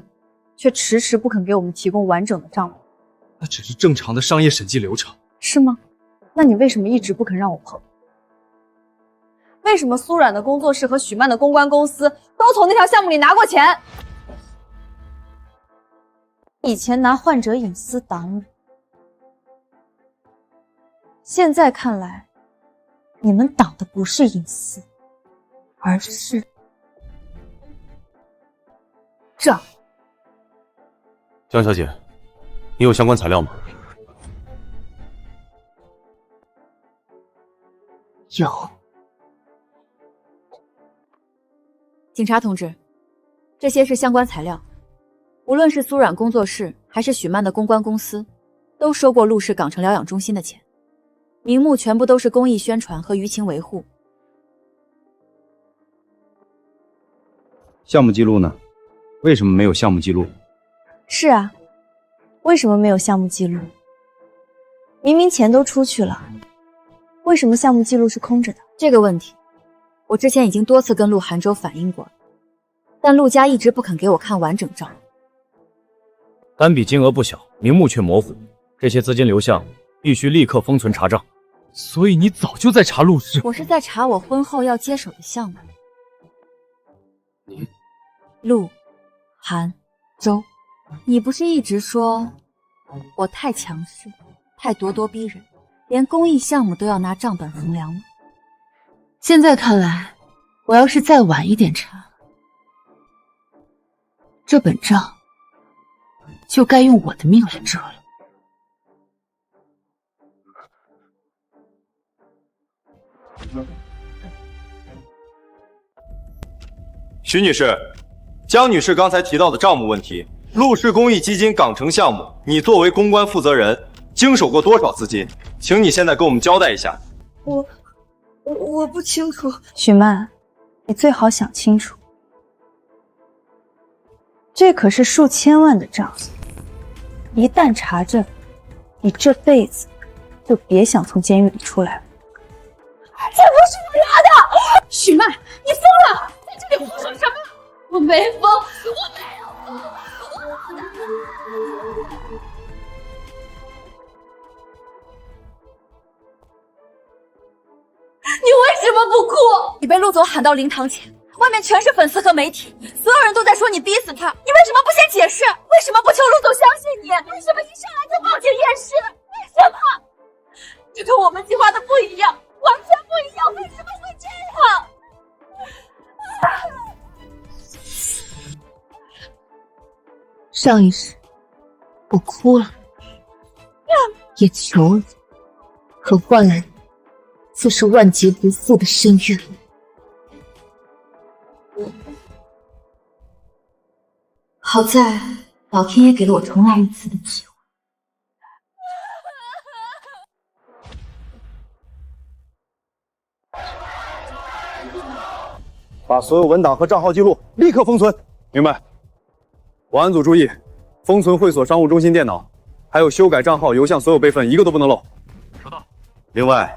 却迟迟不肯给我们提供完整的账目。那只是正常的商业审计流程。是吗？那你为什么一直不肯让我碰？为什么苏冉的工作室和许曼的公关公司都从那条项目里拿过钱？以前拿患者隐私挡你，现在看来，你们挡的不是隐私，而是账。江小姐，你有相关材料吗？有。警察同志，这些是相关材料。无论是苏冉工作室还是许曼的公关公司，都收过陆氏港城疗养中心的钱，名目全部都是公益宣传和舆情维护。项目记录呢？为什么没有项目记录？是啊，为什么没有项目记录？明明钱都出去了，为什么项目记录是空着的？这个问题，我之前已经多次跟陆寒舟反映过了，但陆家一直不肯给我看完整账。单笔金额不小，名目却模糊，这些资金流向必须立刻封存查账。所以你早就在查陆氏？我是在查我婚后要接手的项目。你，陆寒舟，你不是一直说我太强势，太咄咄逼人，连公益项目都要拿账本衡量吗？现在看来，我要是再晚一点查，这本账就该用我的命来折了。徐女士，江女士刚才提到的账目问题，陆氏公益基金港城项目，你作为公关负责人，经手过多少资金？请你现在给我们交代一下。我不清楚。许曼，你最好想清楚，这可是数千万的账，一旦查证，你这辈子就别想从监狱里出来了。这不是我拿的！许曼，你疯了！在这里胡说什么？我没疯，我没有疯，我拿的。你为什么不哭？你被陆总喊到灵堂前，外面全是粉丝和媒体，所有人都在说你逼死他，你为什么不先解释？为什么不求陆总相信你？为什么一上来就报警验尸？为什么？这跟我们计划的不一样，完全不一样，为什么会这样？上一世，我哭了，也求了，可换来的却是万劫不复的深渊。好在老天爷给了我重来一次的机会。把所有文档和账号记录立刻封存。明白。保安组注意，封存会所商务中心电脑，还有修改账号、邮箱所有备份，一个都不能漏。收到。另外，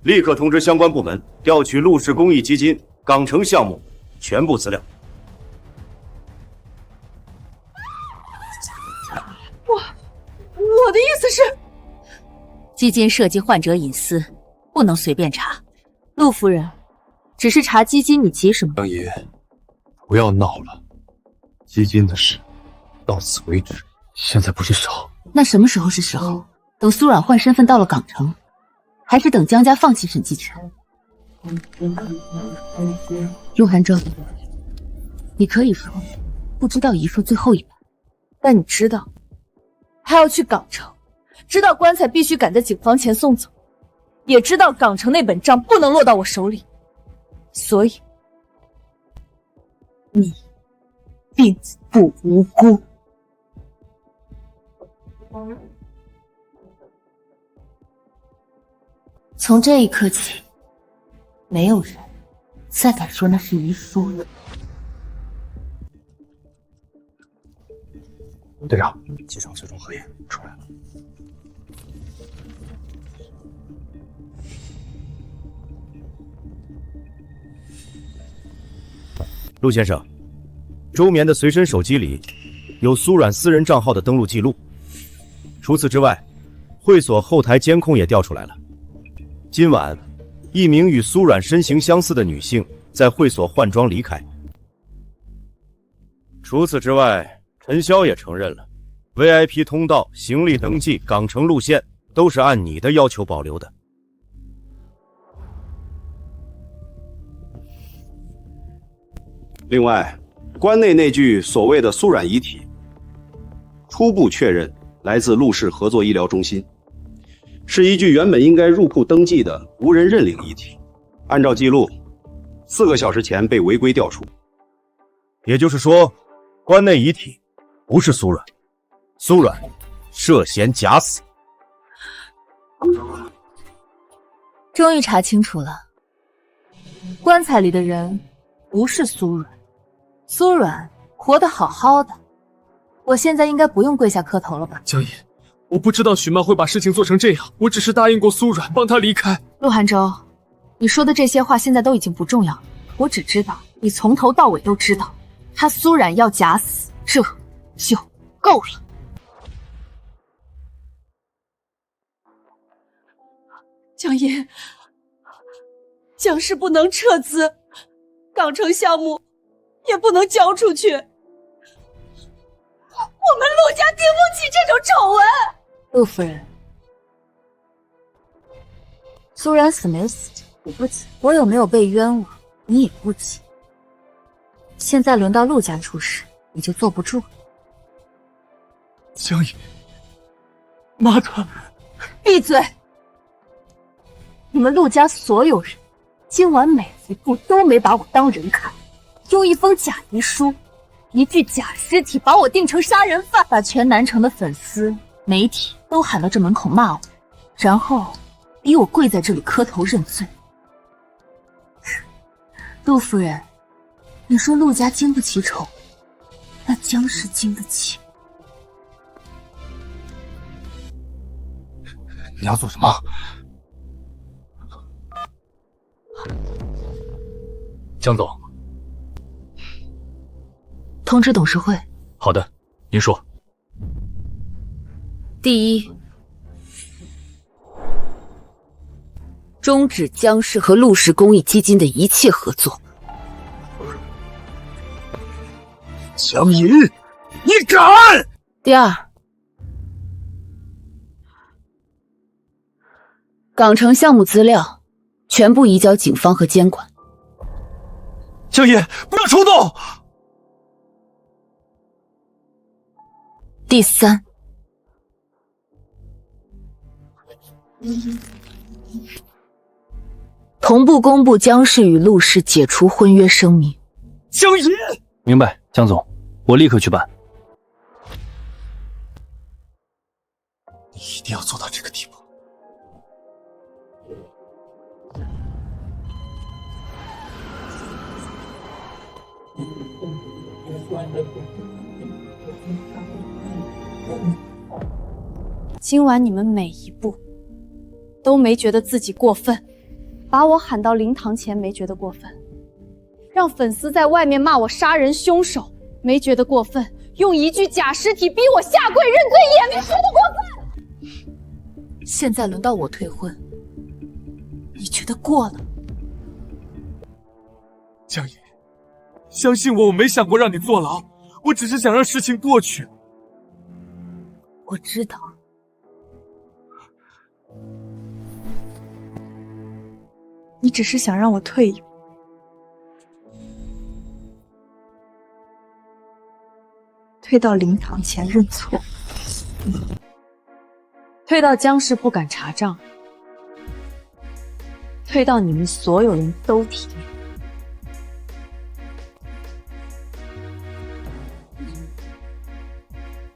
立刻通知相关部门调取陆氏公益基金港城项目全部资料。我的意思是，基金涉及患者隐私，不能随便查。陆夫人，只是查基金，你急什么？江爷，不要闹了，基金的事到此为止，现在不是时候。那什么时候是时候？等苏冉换身份到了港城，还是等江家放弃审计权？陆寒舟，你可以说不知道遗书最后一版，但你知道他要去港城，知道棺材必须赶在警方前送走，也知道港城那本账不能落到我手里，所以你并不无辜。从这一刻起，没有人再敢说那是遗书了。队长，机场最终核验出来了。陆先生，周眠的随身手机里有苏冉私人账号的登录记录。除此之外，会所后台监控也调出来了。今晚，一名与苏冉身形相似的女性在会所换装离开。除此之外，陈潇也承认了 ，VIP 通道、行李登记、港城路线都是按你的要求保留的。另外，关内那具所谓的苏冉遗体，初步确认来自陆氏合作医疗中心，是一具原本应该入库登记的无人认领遗体。按照记录，4个小时前被违规调出。也就是说，关内遗体不是苏冉，苏冉涉嫌假死。终于查清楚了，棺材里的人不是苏冉，苏冉活得好好的，我现在应该不用跪下磕头了吧？江爷，我不知道许曼会把事情做成这样，我只是答应过苏冉帮她离开。陆寒舟，你说的这些话现在都已经不重要了，我只知道你从头到尾都知道，他苏冉要假死，这就够了。江爷，江氏不能撤资，港城项目也不能交出去，我们陆家经不起这种丑闻。陆夫人，苏冉死没死我不急，我有没有被冤枉你也不急。现在轮到陆家出事，你就坐不住了。江爷，妈的！闭嘴！你们陆家所有人，今晚每一步都没把我当人看，用一封假遗书，一具假尸体把我定成杀人犯，把全南城的粉丝、媒体都喊到这门口骂我，然后逼我跪在这里磕头认罪。陆夫人，你说陆家经不起丑，那江氏经得起。你要做什么？江总，通知董事会。好的，您说。第一，终止江氏和陆氏公益基金的一切合作。江银，你敢！第二，港城项目资料全部移交警方和监管。江银，不要冲动。第三，同步公布江氏与陆氏解除婚约声明。江银，明白，江总，我立刻去办。你一定要做到这个地步。今晚你们每一步都没觉得自己过分，把我喊到灵堂前没觉得过分，让粉丝在外面骂我杀人凶手没觉得过分，用一具假尸体逼我下跪认罪也没觉得过分。现在轮到我退婚，你觉得过了？江银，相信我，我没想过让你坐牢，我只是想让事情过去。我知道。你只是想让我退一步，退到灵堂前认错，退到江氏不敢查账，退到你们所有人都体面。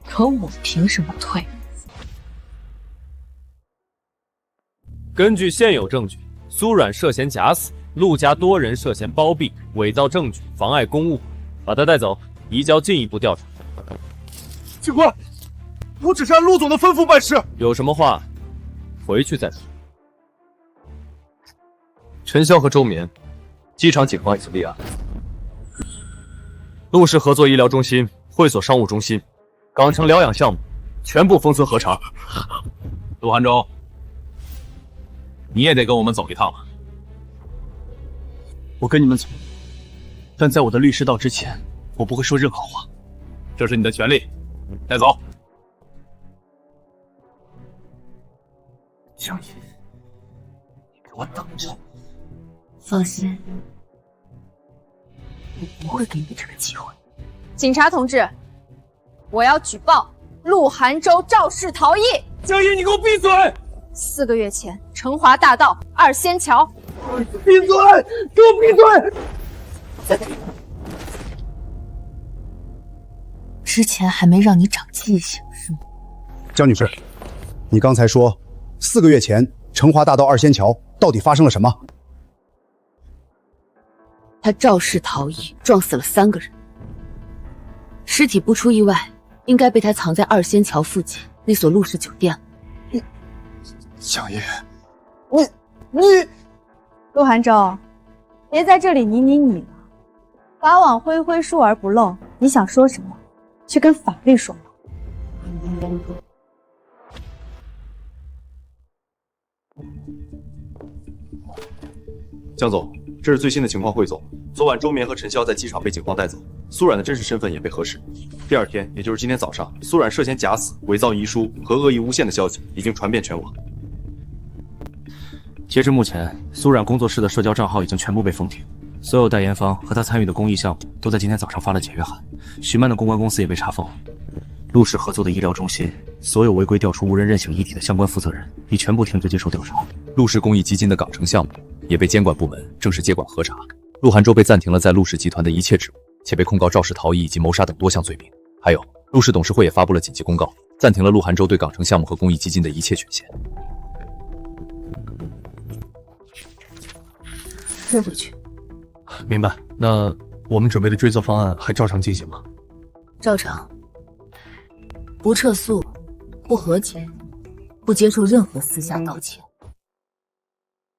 可我凭什么退？根据现有证据，苏阮涉嫌假死，陆家多人涉嫌包庇、伪造证据、妨碍公务，把他带走，移交进一步调查。警官，我只是按陆总的吩咐办事。有什么话，回去再说。陈潇和周眠，机场警方已经立案。陆氏合作医疗中心、会所商务中心、港城疗养项目，全部封存核查。陆涵州，你也得跟我们走一趟了。我跟你们走，但在我的律师到之前，我不会说任何话。这是你的权利，带走。江银，你给我等着！放心，我不会给你这个机会。警察同志，我要举报陆涵州肇事逃逸。江银，你给我闭嘴！4个月前，成华大道2仙桥。闭嘴！给我闭嘴！之前还没让你长记性是吗？江女士，你刚才说4个月前成华大道2仙桥到底发生了什么？他肇事逃逸，撞死了3个人，尸体不出意外，应该被他藏在2仙桥附近那所陆氏酒店了。江银，你，陆涵州，别在这里你了，法网恢恢，疏而不漏。你想说什么，去跟法律说吧。江总，这是最新的情况汇总。昨晚周眠和陈潇在机场被警方带走，苏阮的真实身份也被核实。第二天，也就是今天早上，苏阮涉嫌假死、伪造遗书和恶意诬陷的消息已经传遍全网。截至目前，苏阮工作室的社交账号已经全部被封停，所有代言方和他参与的公益项目都在今天早上发了解约函。许曼的公关公司也被查封了。陆氏合作的医疗中心，所有违规调出无人认领遗体的相关负责人已全部停职接受调查。陆氏公益基金的港城项目也被监管部门正式接管核查。陆涵州被暂停了在陆氏集团的一切职务，且被控告肇事逃逸以及谋杀等多项罪名。还有，陆氏董事会也发布了紧急公告，暂停了陆涵州对港城项目和公益基金的一切权限。退回去。明白。那我们准备的追责方案还照常进行吗？照常。不撤诉，不和解，不接受任何私下道歉。